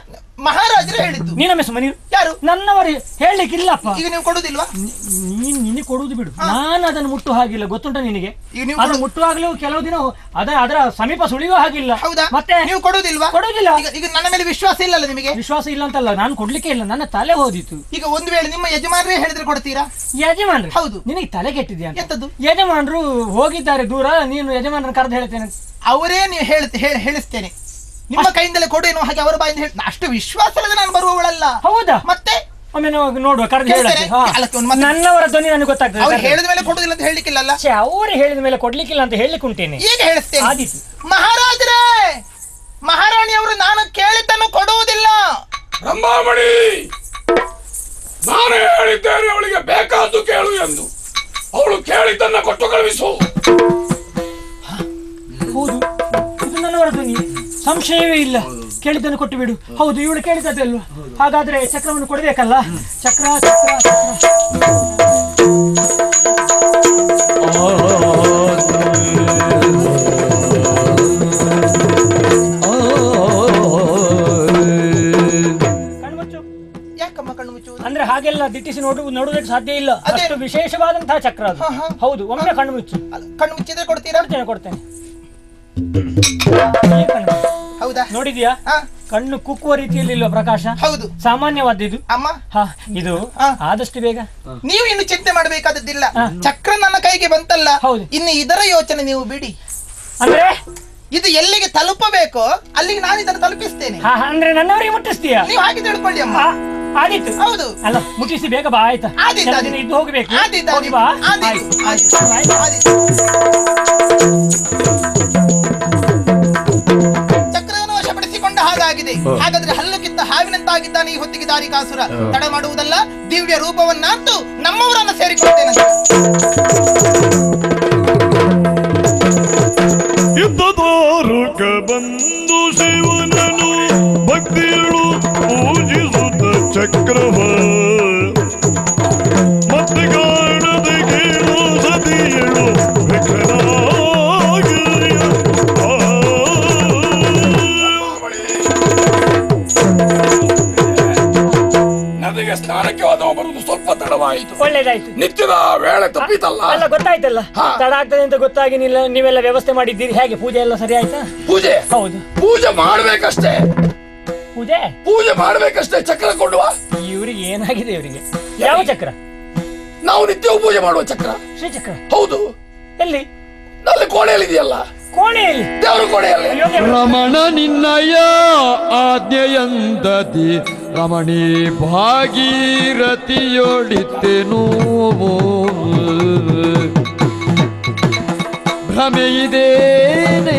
ಮಹಾರಾಜರು ಹೇಳಿದ್ದು. ನೀನೊಮ್ಮೆ ಸುಮ್ಮನೆ ಯಾರು? ನನ್ನವರು ಹೇಳಲಿಕ್ಕಿಲ್ಲಪ್ಪ. ಈಗ ನೀವು ಕೊಡುದಿಲ್ವಾ? ನಿನಗೆ ಕೊಡುವುದು ಬಿಡು, ನಾನು ಅದನ್ನು ಮುಟ್ಟು ಹಾಗಿಲ್ಲ. ಗೊತ್ತುಂಟ ನಿನಗೆ? ಅದನ್ನು ಮುಟ್ಟುವಾಗಲೂ ಕೆಲವು ದಿನ ಅದರ ಸಮೀಪ ಸುಳಿಯೋ ಹಾಗಿಲ್ಲ. ಹೌದಾ? ಮತ್ತೆ ನೀವು ಕೊಡುದಿಲ್ವಾ? ಕೊಡುವುದಿಲ್ಲ. ಈಗ ನನ್ನ ಮೇಲೆ ವಿಶ್ವಾಸ ಇಲ್ಲಲ್ಲ ನಿಮಗೆ? ವಿಶ್ವಾಸ ಇಲ್ಲ ಅಂತಲ್ಲ, ನಾನು ಕೊಡ್ಲಿಕ್ಕೆ ಇಲ್ಲ, ನನ್ನ ತಲೆ ಹೋದಿತ್ತು. ಈಗ ಒಂದು ವೇಳೆ ನಿಮ್ಮ ಯಜಮಾನರೇ ಹೇಳಿದ್ರೆ ಕೊಡ್ತೀರಾ? ಯಜಮಾನ್ರು? ಹೌದು. ನಿನಗೆ ತಲೆ ಕೆಟ್ಟಿದ್ಯಾ? ಎಂತದ್ದು? ಯಜಮಾನರು ಹೋಗಿದ್ದಾರೆ ದೂರ, ನೀನು ಯಜಮಾನರನ್ನು ಕರೆದು ಹೇಳ್ತೇನೆ. ಅವರೇ ನೀವು ಹೇಳಿಸ್ತೇನೆ, ನಿಮ್ಮ ಕೈಯಿಂದಲೇ ಕೊಡೇನೋ ಹಾಗೆ ಅವರ ಬಾಯಿಂದ ಹೇಳಿ. ಅಷ್ಟು ವಿಶ್ವಾಸ ಇಲ್ಲದೆ ನಾನು ಬರುವವಳಲ್ಲ. ಹೌದಾ? ಮತ್ತೆ ಒಮ್ಮೆ ನೋಡುವ, ಕರೆದು ಹೇಳುತ್ತೆ. ನನ್ನವರ ಧ್ವನಿ ನನಗೆ ಗೊತ್ತಾಗ್ತದೆ. ಅವ್ರು ಹೇಳಿದ ಮೇಲೆ ಕೊಡುದಿಲ್ಲ ಅಂತ ಹೇಳಿಕ್ಕಿಲ್ಲ. ಅವರು ಹೇಳಿದ ಮೇಲೆ ಕೊಡ್ಲಿಕ್ಕಿಲ್ಲ ಅಂತ ಹೇಳಿಕ್ಕೆ ಉಂಟೇನೆ. ಈಗ ಹೇಳಿಸ್ತೇನೆ. ಆದೀತು. ಮಹಾರಾಜರೇ, ಮಹಾರಾಣಿಯವರು ನಾನು ಕೇಳಿದ್ದನ್ನು ಕೊಡುವುದಿಲ್ಲ. ರಂಭಾಮಣಿ, ನಾನೇ ಹೇಳಿದ್ದೇನೆ ಅವಳಿಗೆ ಬೇಕಾದ್ದು ಕೇಳು ಎಂದು. ಅವಳು ಕೇಳಿದ್ದನ್ನ ಕೊಟ್ಟು ಕಳುಹಿಸು. ಹೌದು, ಇದು ನನ್ನವರ ಧ್ವನಿ, ಸಂಶಯವೇ ಇಲ್ಲ. ಕೇಳಿದ್ದನ್ನು ಕೊಟ್ಟು ಬಿಡು. ಹೌದು, ಇವಳು ಕೇಳಿದ್ದಲ್ವಾ? ಹಾಗಾದ್ರೆ ಚಕ್ರವನ್ನು ಕೊಡಬೇಕಲ್ಲ. ಚಕ್ರ ಚಕ್ರ ಕಣ್ಮುಚ್ಚು. ಯಾಕಮ್ಮ ಕಣ್ಣು ಮುಚ್ಚುವುದು? ಅಂದ್ರೆ ಹಾಗೆಲ್ಲ ದಿಟ್ಟಿಸಿ ನೋಡುವುದಕ್ಕೆ ಸಾಧ್ಯ ಇಲ್ಲ. ಅಷ್ಟು ವಿಶೇಷವಾದಂತಹ ಚಕ್ರ ಅದು. ಹೌದು, ಒಮ್ಮೆ ಕಣ್ಣು ಮುಚ್ಚು. ಕಣ್ಣು ಮುಚ್ಚಿದ್ರೆ ಕೊಡ್ತೀರಾ? ಕೊಡ್ತೇನೆ. ಹೌದಾ? ನೋಡಿದ್ಯಾ? ಕಣ್ಣು ಕುಕ್ಕುವ ರೀತಿಯಲ್ಲಿ ಇಲ್ವಾ ಪ್ರಕಾಶ? ಹೌದು. ಸಾಮಾನ್ಯವಾದ್ದು ಅಮ್ಮ, ಇದು ಆದಷ್ಟು ಬೇಗ. ನೀವು ಇನ್ನು ಚಿಂತೆ ಮಾಡಬೇಕಾದದ್ದಿಲ್ಲ. ಚಕ್ರ ನನ್ನ ಕೈಗೆ ಬಂತಲ್ಲ, ಇನ್ನು ಇದರ ಯೋಚನೆ ನೀವು ಬಿಡಿ. ಅಂದ್ರೆ ಇದು ಎಲ್ಲಿಗೆ ತಲುಪಬೇಕೋ ಅಲ್ಲಿಗೆ ನಾನು ಇದನ್ನು ತಲುಪಿಸ್ತೇನೆ. ಅಂದ್ರೆ ನನ್ನವರಿಗೆ ಮುಟ್ಟಿಸ್ತೀಯಾ? ನೀವು ಹಾಗೆ ತಿಳ್ಕೊಳ್ಳಿ ಅಮ್ಮ. ಆದಿತ್ತು. ಹೌದು. ಅಲ್ಲ, ಮುಟ್ಟಿಸಿ ಬೇಗ ಬಾ. ಆಯ್ತಾ? ಇದ್ದು ಹೋಗ್ಬೇಕು. ಹೋಗಿ ಬಾ. ಚಕ್ರವನ್ನು ವಶಪಡಿಸಿಕೊಂಡ ಹಾಗಾಗಿದೆ. ಹಾಗಾದ್ರೆ ಹಲ್ಲು ಕಿತ್ತ ಹಾವಿನಂತಾಗಿದ್ದಾನೆ ಈ ಹೊತ್ತಿಗೆ ದಾರಿಕಾಸುರ. ತಡ ಮಾಡುವುದಲ್ಲ, ದಿವ್ಯ ರೂಪವನ್ನಂತೂ ನಮ್ಮವರನ್ನು ಸೇರಿಕೊಳ್ತೇನೆ. ಯುದ್ಧದಾರುಕ ಬಂದು ಶಿವನನು ಭಕ್ತಿಯಳು ಪೂಜಿಸುತ್ತ ಚಕ್ರವ ಮತ್ತೆ ಕಾಣದೆ ಕೇಳು ಸತಿಯಳು ನದಿಗೆ ಸ್ನಾನಕ್ಕೆ ಹೋದವ ಬರುವುದು ಸ್ವಲ್ಪ ತಡವಾಯಿತು. ಒಳ್ಳೇದಾಯ್ತು. ನಿತ್ಯದ ವೇಳೆ ತಪ್ಪಿತಲ್ಲ. ಅಲ್ಲ, ಗೊತ್ತಾಯ್ತಲ್ಲ, ತಡ ಆಗ್ತದೆ ಅಂತ ಗೊತ್ತಾಗಿ ನೀವೆಲ್ಲ ವ್ಯವಸ್ಥೆ ಮಾಡಿದ್ದೀರಿ. ಹೇಗೆ ಪೂಜೆ ಎಲ್ಲ ಸರಿ ಆಯ್ತಾ? ಪೂಜೆ? ಹೌದು, ಪೂಜೆ ಮಾಡ್ಬೇಕಷ್ಟೇ. ಪೂಜೆ ಮಾಡ್ಬೇಕಷ್ಟೇ. ಚಕ್ರ ಕೊಡುವ. ಇವರಿಗೆ ಏನಾಗಿದೆ? ಇವರಿಗೆ ಯಾವ ಚಕ್ರ? ನಾವು ನಿತ್ಯವೂ ಪೂಜೆ ಮಾಡುವ ಚಕ್ರ. ಶ್ರೀಚಕ್ರ? ಹೌದು. ಎಲ್ಲಿ? ನಲ್ಲಿ ಕೋಣೆಯಲ್ಲಿ ಇದೆಯಲ್ಲ. ಕೋಣೆಯಲ್ಲಿ? ದೇವರ ಕೋಣೆಯಲ್ಲಿ. ರಮಣ ನಿನ್ನಯ ಆಜ್ಞೆಯಂದದಿ ರಮಣಿ ಭಾಗೀರಥಿಯೊಳಿತೆನು ಭ್ರಮೆಯಿದೇನೆ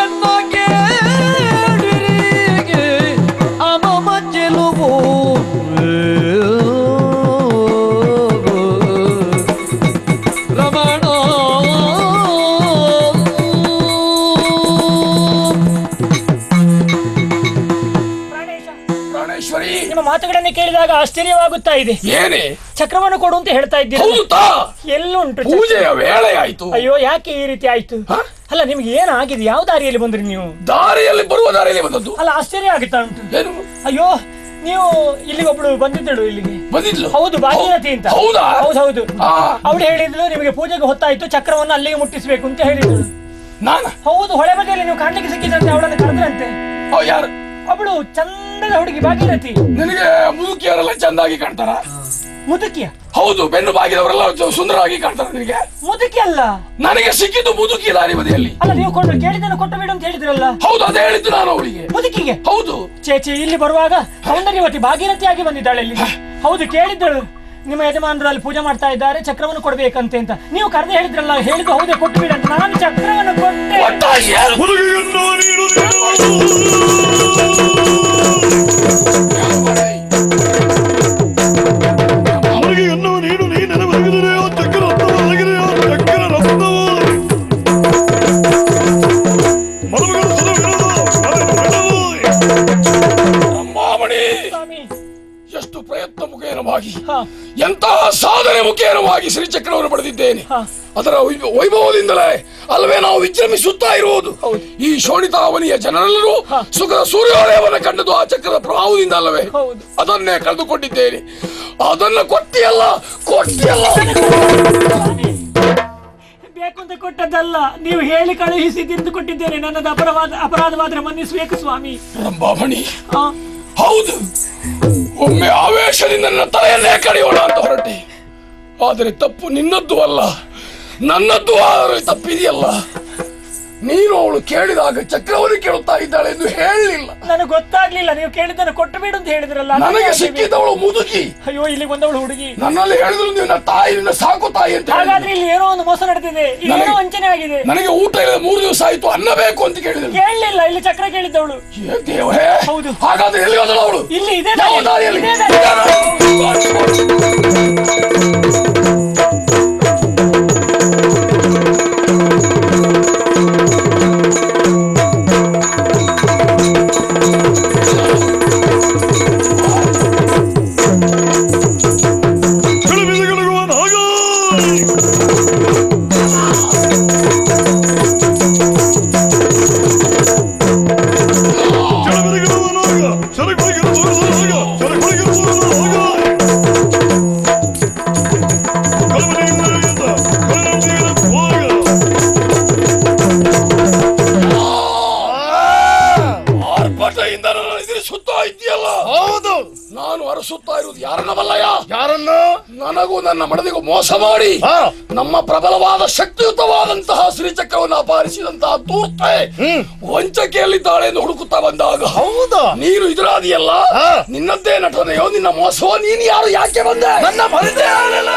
ಎನ್ನ ಕೇಳಿರಿಗೆ ಅನುಮ ಚೆಲುವು ರಮಣ. ಪ್ರಾಣೇಶ್ವರಿ, ನಿಮ್ಮ ಮಾತುಗಳನ್ನು ಕೇಳಿದಾಗ ಆಶ್ಚರ್ಯವಾಗುತ್ತಾ ಇದೆ. ಏನೇ ಚಕ್ರವನ್ನು ಕೊಡು ಅಂತ ಹೇಳ್ತಾ ಇದ್ದೀರಿ. ಹೌದಾ? ಎಲ್ಲುಂಟು ಚಕ್ರ? ಪೂಜೆಯ ವೇಳೆ ಆಯ್ತು. ಅಯ್ಯೋ ಯಾಕೆ ಈ ರೀತಿ ಆಯ್ತು? ಅಲ್ಲ ನಿಮ್ಗೆ ಏನಾಗಿದೆ? ಯಾವ ದಾರಿಯಲ್ಲಿ ಬಂದ್ರಿ ನೀವು? ದಾರಿಯಲ್ಲಿ ಬರುವ ದಾರಿಯಲ್ಲಿ ಬಂದದ್ದು. ಅಲ್ಲ ಆಶ್ಚರ್ಯ ಆಗುತ್ತಾ ಉಂಟು. ಏನು? ಅಯ್ಯೋ ನೀವು ಇಲ್ಲಿಗೆ ಒಬ್ಳು ಬಂದಿದ್ದಳು ಇಲ್ಲಿಗೆ. ಬಂದಿದ್ಲು? ಹೌದು, ಭಾಗೀರಥಿ ಅಂತ. ಹೌದಾ? ಹೌದು. ಅವಳು ಹೇಳಿದ್ಲು ನಿಮಗೆ ಪೂಜೆಗೆ ಹೊತ್ತಾಯ್ತು, ಚಕ್ರವನ್ನು ಅಲ್ಲಿಗೆ ಮುಟ್ಟಿಸ್ಬೇಕು ಅಂತ ಹೇಳಿದ್ಳು. ನಾನ? ಹೌದು, ಹೊಳೆ ಬದಿಯಲ್ಲಿ ನೀವು ಕಾಣ್ಲಿಕ್ಕೆ ಸಿಕ್ಕಿದಂತೆ ಅವಳನ್ನು ಕರೆದ್ರಂತೆ. ಯಾರು? ಅವಳು ಚಂದದ ಹುಡುಗಿ ಭಾಗೀರಥಿ. ನಿನಗೆ ಮುದುಕಿಯರೆಲ್ಲ ಚಂದಾಗಿ ಕಾಣ್ತಾರ? ಮುದುಕಿಯ? ಹೌದು, ಬೆನ್ನು ಬಾಗಿದವರೆಲ್ಲ ಸುಂದರವಾಗಿ ಕಾಣ್ತಾರ. ನಿನಗೆ ಮುದುಕಿ ಅಲ್ಲ, ನನಗೆ ಸಿಕ್ಕಿದ್ದು ಮುದುಕಿ ದಾರಿ ಬದಿಯಲ್ಲಿ. ಅಲ್ಲ ನೀವು ಕೊಂಡು ಕೇಳಿದ್ದನ್ನು ಕೊಟ್ಟು ಬಿಡು ಅಂತ ಹೇಳಿದ್ರಲ್ಲ. ಹೌದು, ಅದೇ ಹೇಳಿದ್ದು ನಾನು ಅವಳಿಗೆ. ಮುದುಕಿಗೆ? ಹೌದು. ಚೇಚೆ ಇಲ್ಲಿ ಬರುವಾಗ ಸೌಂದರ್ಯವತಿ ಭಾಗೀರಥಿಯಾಗಿ ಬಂದಿದ್ದಾಳೆ ಇಲ್ಲಿ. ಹೌದು, ಕೇಳಿದ್ದಳು ನಿಮ್ಮ ಯಜಮಾನರು ಅಲ್ಲಿ ಪೂಜೆ ಮಾಡ್ತಾ ಇದ್ದಾರೆ, ಚಕ್ರವನ್ನು ಕೊಡ್ಬೇಕಂತೆ ಅಂತ. ನೀವು ಕರೆದು ಹೇಳಿದ್ರಲ್ಲ, ಹೇಳಿದ್ದು ಹೌದೇ, ಕೊಟ್ಟು ಬಿಡ ಅಂತ. ನಾನು ಚಕ್ರವನ್ನು ಕೊಟ್ಟೆ. ಹುಡುಗಿಯನ್ನು ನೀನು ಹುಡುಗಿಯನ್ನು ನೀನು ನೀನೆ ಬದುಕಿದರೆ ಆ ಚಕ್ರ ರತ್ನವಾಗಿದೆ, ಆ ಚಕ್ರ ರತ್ನವು ಮದುವೆಗಳು ಸ್ವಾಮಿ, ಎಷ್ಟು ಪ್ರಯತ್ನ ಮುಖೇನವಾಗಿ, ಎಂತಹ ಸಾಧನೆ ಮುಖೇನವಾಗಿ ಶ್ರೀಚಕ್ರವನ್ನು ಪಡೆದಿದ್ದೇನೆ. ಅದರ ವೈಭವದಿಂದಲೇ ಅಲ್ಲವೇ ನಾವು ವಿಜೃಂಭಿಸುತ್ತಾ ಇರುವುದು. ಈ ಶೋಣಿತಾವನಿಯ ಜನರೆಲ್ಲರೂ ಸುಖದ ಸೂರ್ಯೋದಯವನ್ನು ಕಂಡದ್ದು ಆ ಚಕ್ರದ ಪ್ರಭಾವದಿಂದ ಅಲ್ಲವೇ? ಅದನ್ನೇ ಕಳೆದುಕೊಂಡಿದ್ದೇನೆ. ಅದನ್ನ ಕೊಟ್ಟಿಯಲ್ಲ. ಬೇಕು ಅಂತ ಕೊಟ್ಟದ್ದಲ್ಲ, ನೀವು ಹೇಳಿ ಕಳುಹಿಸಿ ತಿಂದು ಕೊಟ್ಟಿದ್ದೇನೆ. ನನ್ನದು ಅಪರಾಧವಾದ್ರೆ ಮನ್ನಿಸಬೇಕು ಸ್ವಾಮಿ. ರಂಭಾಮಣಿ, ಹೌದು, ಒಮ್ಮೆ ಆವೇಶದಿಂದ ನನ್ನ ತಲೆಯನ್ನೇ ಕಡಿಯೋಣ ಅಂತ ಹೊರಟೆ. ಆದರೆ ತಪ್ಪು ನಿನ್ನದ್ದು ಅಲ್ಲ, ನನ್ನದ್ದು. ಆದರೆ ತಪ್ಪಿದೆಯಲ್ಲ. ನೀನು ಅವಳು ಕೇಳಿದಾಗ ಚಕ್ರವನ್ನು ಕೇಳುತ್ತಾ ಇದ್ದಾಳೆ ಎಂದು ಹೇಳಲಿಲ್ಲ. ನನಗೆ ಗೊತ್ತಾಗ್ಲಿಲ್ಲ. ನೀವು ಕೇಳಿದ್ದನ್ನು ಕೊಟ್ಟು ಬಿಡು ಅಂತ ಹೇಳಿದ್ರಲ್ಲ. ನನಗೆ ಸಿಕ್ಕಿದ್ದವಳು ಮುದುಕಿ. ಅಯ್ಯೋ, ಇಲ್ಲಿ ಬಂದವಳು ಹುಡುಗಿ. ನನ್ನಲ್ಲಿ ಹೇಳಿದ್ರು ನೀವು ನನ್ನ ತಾಯಿ, ನಿನ್ನ ಸಾಕು ತಾಯಿ ಅಂತ. ಹಾಗಾದ್ರೆ ಇಲ್ಲಿ ಏನೋ ಒಂದು ಮೋಸ ನಡೆದಿದೆ, ಏನೋ ವಂಚನೆ ಆಗಿದೆ. ನನಗೆ ಊಟ ಇಲ್ಲದೆ 3 ದಿವಸ ಆಯ್ತು, ಅನ್ನ ಬೇಕು ಅಂತ ಕೇಳಿದ್ರು. ಕೇಳಲಿಲ್ಲ, ಇಲ್ಲಿ ಚಕ್ರ ಕೇಳಿದ್ದವಳು. ದೇವರೇ, ಹೌದು. ಹಾಗಾದ್ರೆ ಎಲ್ಲಿ ಹೋದಳು ಅವಳು? ಇಲ್ಲಿ ಇದೆ ಯಾವ ದಾರಿಯಲ್ಲಿ? ನಾನು ಅರಸುತ್ತಾ ಇರುವುದು ಯಾರನ್ನವಲ್ಲಯ್ಯ. ಯಾರನ್ನು? ನನಗೂ ನನ್ನ ಮಡದಿಗೂ ಮೋಸ ಮಾಡಿ ನಮ್ಮ ಪ್ರಬಲವಾದ ಶಕ್ತಿಯುತವಾದಂತಹ ಶ್ರೀಚಕ್ರವನ್ನು ಅಪಹರಿಸಿದಂತಹ ದೂರ್ತೆ ವಂಚಕೆಯಲ್ಲಿದ್ದಾಳೆ ಎಂದು ಹುಡುಕುತ್ತಾ ಬಂದಾಗ, ಹೌದಾ, ನೀನು ಎದುರಾದಿಯಲ್ಲ. ನಿನ್ನದ್ದೇ ನಟನೆಯೋ, ನಿನ್ನ ಮೋಸವೋ? ನೀನು ಯಾರು, ಯಾಕೆ ಬಂದೆ? ನನ್ನ ಮರಿದೇ ಆಗಲಿಲ್ಲ.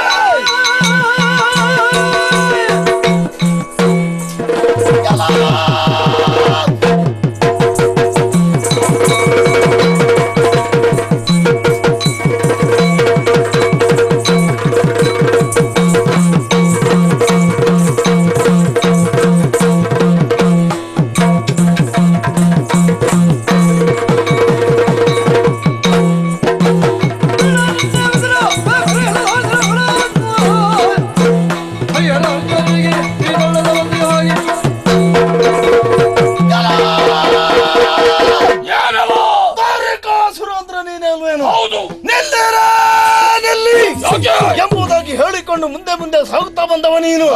ಎಂಬುದಾಗಿ ಹೇಳಿಕೊಂಡು ಮುಂದೆ ಮುಂದೆ ಸಾಗುತ್ತಾ ಬಂದವ ನೀನು.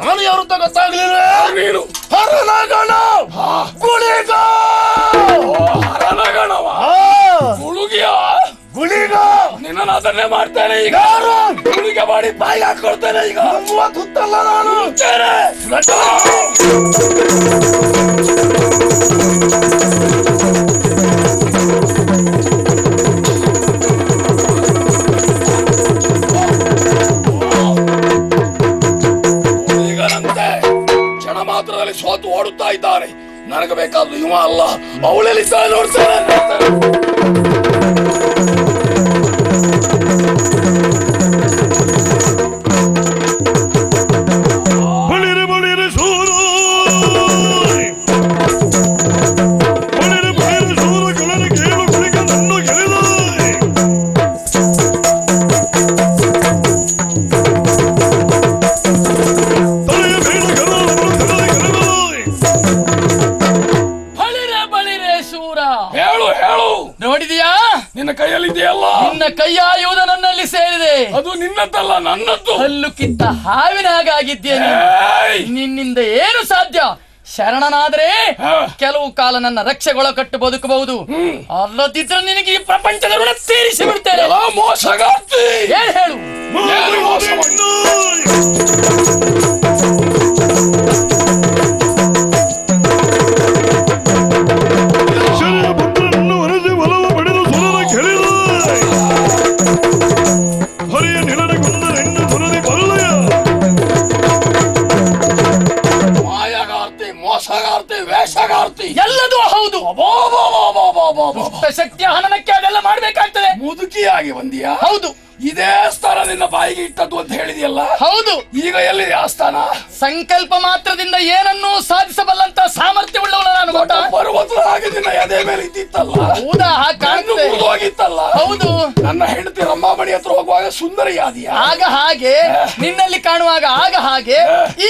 ನಾನು ಯಾರು ಅಂತ ಗೊತ್ತಾಗ್ಲಿಲ್ಲ. ನೀನು ಹರನಗಣ ಗುಳಿಗ. ಹರನಗಣವ ಗುಳುಗಿಯ ಗುಳಿಗ. ನಿನ್ನ ಅದನ್ನೇ ಮಾಡ್ತೇನೆ ಈಗ. ಗುಳಿಗೆ ಮಾಡಿ ಬಾಯಿ ಹಾಕೊಳ್ತೇನೆ ಈಗ. ತುತ್ತಲ್ಲ ನಾನು. ಮಾತ್ರದಲ್ಲಿ ಸೋತು ಓಡುತ್ತಾ ಇದ್ದಾನೆ. ನನಗೆ ಬೇಕಾದ್ರು ಇವ ಅಲ್ಲ, ಅವಳೆಲ್ಲಿದ್ದಾಳೆ ನೋಡ್ತೇನೆ. ಅದು ನಿನ್ನದ್ದಲ್ಲ, ನನ್ನದ್ದು. ಹಲ್ಲು ಕಿತ್ತ ಹಾವಿನ ಹಾಗಾಗಿದ್ದೇನೆ. ನಿನ್ನಿಂದ ಏನು ಸಾಧ್ಯ? ಶರಣನಾದ್ರೆ ಕೆಲವು ಕಾಲ ನನ್ನ ರಕ್ಷೆಗೊಳಕಟ್ಟು ಬದುಕಬಹುದು, ಅಲ್ಲದಿದ್ರೆ ನಿನಗೆ ಈ ಪ್ರಪಂಚದ ಋಣ ತೀರಿಸಿ ಬಿಡ್ತೇನೆ. ಮೋಸಗಾರ್ತಿ, ಏನ್ ಹೇಳು? ಶರಿಯ ಪುತ್ರನನ್ನು ವರಸಿ ಒಲವ ಪಡೆದು ಸುರನ ಕೆಳಿದ ಹರಿಯ ನಿಲನಗೊಂದ ಹೆಣ್ಣು ಸುರದಿ ಬಲ್ಲಯ. ಮಾಯಗಾರ್ತಿ, ಮೋಸಗಾರ್ತಿ, ವೇಷಗಾರ್ತಿ, ಎಲ್ಲದೂ ಹೌದು. ಶಕ್ತಿಯ ಹನನಕ್ಕೆ ಅದೆಲ್ಲ ಮಾಡ್ಬೇಕಾಗ್ತದೆ. ಮುದುಕಿಯಾಗಿ ಬಂದಿಯಾ? ಹೌದು. ಇದೇ ಸ್ಥಾನ ನಿನ್ನ ಬಾಯಿಗೆ ಇಟ್ಟದ್ದು ಅಂತ ಹೇಳಿದೆಯಲ್ಲ, ಹೌದು. ಈಗ ಎಲ್ಲಿದೆ ಆ ಸ್ಥಾನ? ಸಂಕಲ್ಪ ಮಾತ್ರದಿಂದ ಏನನ್ನೂ ಸಾಧಿಸಬಲ್ಲಂತ ಸಾಮರ್ಥ್ಯ ಉಳ್ಳವಳು ನಾನು, ಗೊತ್ತಾ? ಪರ್ವತದ ಹಾಗೆ ನಿನ್ನ ಎದೆ ಮೇಲೆ ಇದ್ದಿತ್ತಲ್ಲ, ಹೌದಾ? ಕಾಣ್ತದೆ. ಹೋಗಿತ್ತಲ್ಲ. ಹೌದು. ನನ್ನ ಹೆಂಡತಿ ರಂಭಾಮಣಿ ಹತ್ರ ಹೋಗುವಾಗ ಸುಂದರಿಯಾದಿಯ, ಆಗ ಹಾಗೆ, ನಿನ್ನಲ್ಲಿ ಕಾಣುವಾಗ ಆಗ ಹಾಗೆ,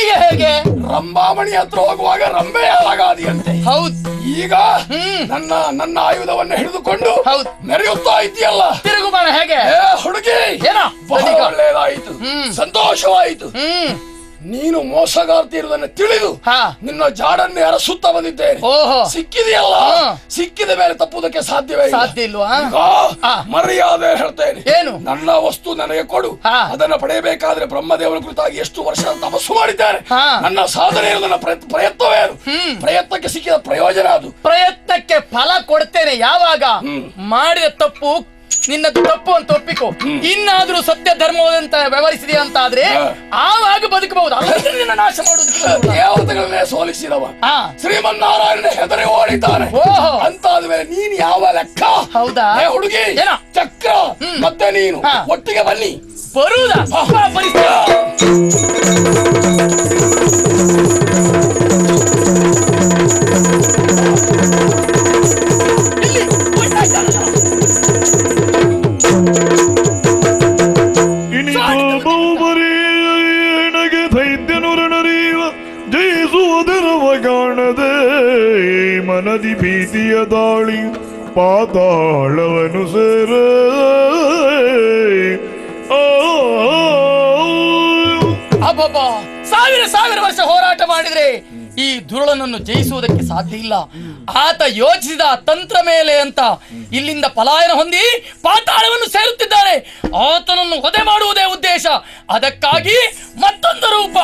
ಈಗ ಹೇಗೆ? ರಂಭಾಮಣಿ ಹತ್ರ ಹೋಗುವಾಗ ರಂಬೆ ಹಾಗಾದಿಯಂತೆ. ಹೌದು. ಈಗ ನನ್ನ ಆಯುಧವನ್ನು ಹಿಡಿದುಕೊಂಡು ಹೌದು ಮೆರೆಯುತ್ತಾ ಇದ್ದೀಯಲ್ಲ, ತಿರುಗುಬಾಣ ಹೇಗೆ? ಹುಡುಗಿ, ಏನೋ ಬಹಳ ಒಳ್ಳೆಯದಾಯಿತು, ಸಂತೋಷವಾಯಿತು. ನೀನು ಮೋಸಗಾರ್ತಿ ಇರುವುದನ್ನು ತಿಳಿದು ನಿನ್ನ ಜಾಡನ್ನೇ ಅರಸುತ್ತಾ ಬಂದಿದ್ದೇನೆ. ಸಿಕ್ಕಿದೆಯಲ್ಲ, ಸಿಕ್ಕಿದ ಮೇಲೆ ತಪ್ಪುವುದಕ್ಕೆ ಸಾಧ್ಯವೇ ಸಾಧ್ಯ ಇಲ್ವಾ? ಮರ್ಯಾದೆ ಹೇಳ್ತೇನೆ. ಏನು? ನನ್ನ ವಸ್ತು ನನಗೆ ಕೊಡು. ಅದನ್ನ ಪಡೆಯಬೇಕಾದ್ರೆ ಬ್ರಹ್ಮದೇವನ ಕುರಿತಾಗಿ ಎಷ್ಟು ವರ್ಷ ತಪಸ್ಸು ಮಾಡಿದ್ದಾರೆ. ನನ್ನ ಸಾಧನೆ ನನ್ನ ಪ್ರಯತ್ನವೇ ಅದು. ಪ್ರಯತ್ನಕ್ಕೆ ಸಿಕ್ಕಿದ ಪ್ರಯೋಜನ ಅದು. ಪ್ರಯತ್ನಕ್ಕೆ ಫಲ ಕೊಡ್ತೇನೆ ಯಾವಾಗ? ಮಾಡಿದ ತಪ್ಪು ನಿನ್ನದು ತಪ್ಪು ಅಂತ ಒಪ್ಪಿಕೋ. ಇನ್ನಾದ್ರೂ ಸತ್ಯ ಧರ್ಮವಂತ ವ್ಯವಹರಿಸಿದೆಯಾ ಅಂತ ಆದ್ರೆ ಆವಾಗ ಬದುಕಬಹುದು, ಅಲ್ಲದ್ರೆ ನಿನ್ನ ನಾಶ ಮಾಡುವುದು. ದೇವತೆಗಳನ್ನೇ ಸೋಲಿಸಿದವ ಶ್ರೀಮನ್ನಾರಾಯಣ ಹೆದರಿ ಓಡಿದ್ದಾನೆ ಅಂತಾದ್ಮೇಲೆ ನೀನ್ ಯಾವ ಲೆಕ್ಕ? ಹೌದಾ? ಹುಡುಗಿ, ಚಕ್ರ ಮತ್ತೆ ನೀನು ಒಟ್ಟಿಗೆ ಬನ್ನಿ. ಬರುವುದಾ? ಬಹುಬರಿಯನಗೆ ದೈತ್ಯನುರಣರೀವ ಜಯಿಸುವುದರವ ಕಾಣದೆ ಮನದಿ ಭೀತಿಯ ದಾಳಿ ಪಾತಾಳವನು ಸೇರ. ಅಬ್ಬಬ್ಬಾ, ಸಾವಿರ ವರ್ಷ ಹೋರಾಟ ಮಾಡಿದ್ರೆ ಈ ದುರುಳನನ್ನು ಜಯಿಸುವುದಕ್ಕೆ ಸಾಧ್ಯ ಇಲ್ಲ. ಆತ ಯೋಚಿಸಿದ ತಂತ್ರ ಮೇಲೆ ಅಂತ ಇಲ್ಲಿಂದ ಪಲಾಯನ ಹೊಂದಿ ಪಾತಾಳವನ್ನು ಸೇರುತ್ತಿದ್ದಾರೆ. ಆತನನ್ನು ವಧೆ ಮಾಡುವುದೇ ಉದ್ದೇಶ. ಅದಕ್ಕಾಗಿ ಮತ್ತೊಂದು ರೂಪ.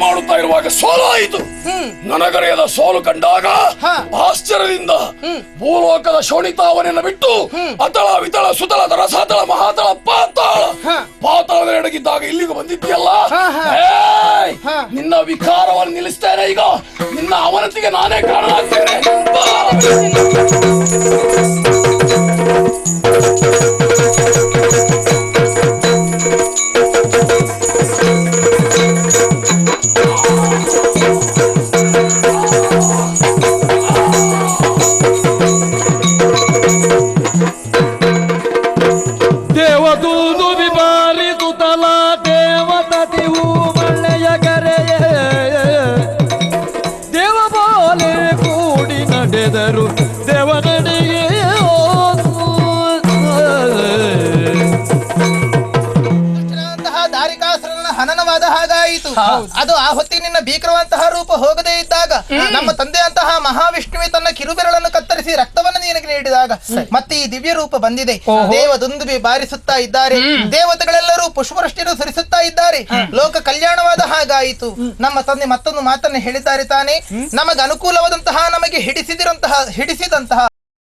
ಮಾಡುತ್ತಾ ಇರುವಾಗ ಸೋಲಾಯಿತು. ನನಗರಿಯದ ಸೋಲು ಕಂಡಾಗ ಆಶ್ಚರ್ಯದಿಂದ ಭೂಲೋಕದ ಶೋಣಿತಾವನೆಯನ್ನು ಬಿಟ್ಟು ಅತಳ ವಿತಳ ಸುತಳ ರಸಾತಳ ಮಹಾತಳ ಪಾತಾಳದ ಎಡಗಿದ್ದಾಗ ಇಲ್ಲಿಗೂ ಬಂದಿದ್ದೀಯಲ್ಲ, ನಿನ್ನ ವಿಕಾರವನ್ನು ನಿಲ್ಲಿಸ್ತೇನೆ. ಈಗ ನಿನ್ನ ಅವನತಿಗೆ ನಾನೇ ಕಾರಣಾಗ್ತೇನೆ. ದೇವದೂದು ವಿಪಾರಿತು ತಲ ದೇವತತಿವು ಮಳ್ಳೆಯ ಕರೆಯೇ ದೇವಬೋಲೆ ಕೂಡಿ ನಡೆದರು ದೇವನಡೆಗೆ ದಾರಿಕಾಸುರನ ಹನನವಾದ ಹಾಗಾಯಿತು. ಅದು ಆ ಹೊತ್ತಿಗೆ ನಿನ್ನ ಭೀಕರವಂತಹ ರೂಪ ಹೋಗದೇ ಇದ್ದಾಗ ನಮ್ಮ ತಂದೆಯಂತಹ ಮಹಾವಿಷ್ಣುವೆ ತನ್ನ ಕಿರುಬೆರಳನ್ನು ಕತ್ತರಿಸಿ ರಕ್ತವನ್ನು ನಿನಗೆ ನೀಡಿದಾಗ ಮತ್ತೆ ಈ ದಿವ್ಯ ರೂಪ ಬಂದಿದೆ. ದೇವದುಂದುಬಿ ಬಾರಿಸುತ್ತಾ ಇದ್ದಾರೆ, ದೇವತೆಗಳೆಲ್ಲರೂ ಪುಷ್ಪವೃಷ್ಟಿಯನ್ನು ಸುರಿಸುತ್ತಾ ಇದ್ದಾರೆ, ಲೋಕ ಕಲ್ಯಾಣವಾದ ಹಾಗಾಯಿತು. ನಮ್ಮ ತಂದೆ ಮತ್ತೊಂದು ಮಾತನ್ನು ಹೇಳಿದ್ದಾರೆ ತಾನೆ, ನಮಗೆ ಅನುಕೂಲವಾದಂತಹ ನಮಗೆ ಹಿಡಿಸಿದಂತಹ